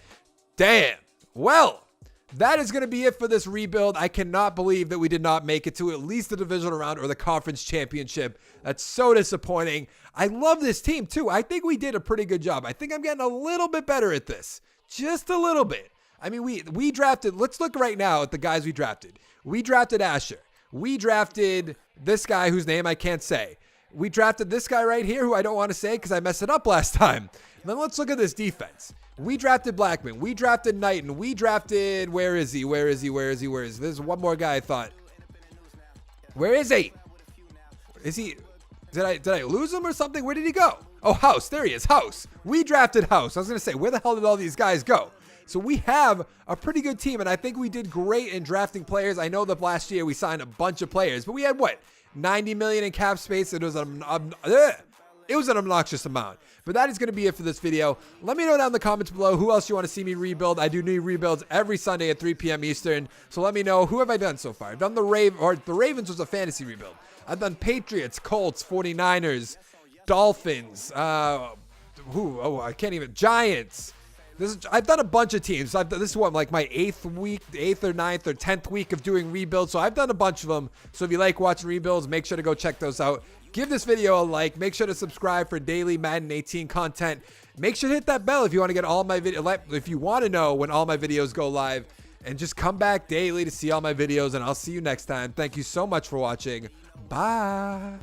Damn. Well, that is going to be it for this rebuild. I cannot believe that we did not make it to at least the divisional round or the conference championship. That's so disappointing. I love this team, too. I think we did a pretty good job. I think I'm getting a little bit better at this. Just a little bit. I mean, we drafted. Let's look right now at the guys we drafted. We drafted Asher. We drafted this guy whose name I can't say. We drafted this guy right here who I don't want to say because I messed it up last time. And then let's look at this defense. We drafted Blackman. We drafted Knighton. We drafted, where is he? There's one more guy I thought. Where is he? Is he, did I lose him or something? Where did he go? Oh, House. There he is. House. We drafted House. I was going to say, where the hell did all these guys go? So we have a pretty good team, and I think we did great in drafting players. I know that last year we signed a bunch of players, but we had what? 90 million in cap space. It was an obnoxious amount. But that is going to be it for this video. Let me know down in the comments below who else you want to see me rebuild. I do new rebuilds every Sunday at 3 p.m. Eastern. So let me know, who have I done so far? I've done the Ravens was a fantasy rebuild. I've done Patriots, Colts, 49ers, Dolphins, I can't even, Giants. I've done a bunch of teams. This is what, like my 8th or 9th or 10th week of doing rebuilds. So I've done a bunch of them. So if you like watching rebuilds, make sure to go check those out. Give this video a like. Make sure to subscribe for daily Madden 18 content. Make sure to hit that bell if you want to get all my videos. If you want to know when all my videos go live. And just come back daily to see all my videos, and I'll see you next time. Thank you so much for watching. Bye.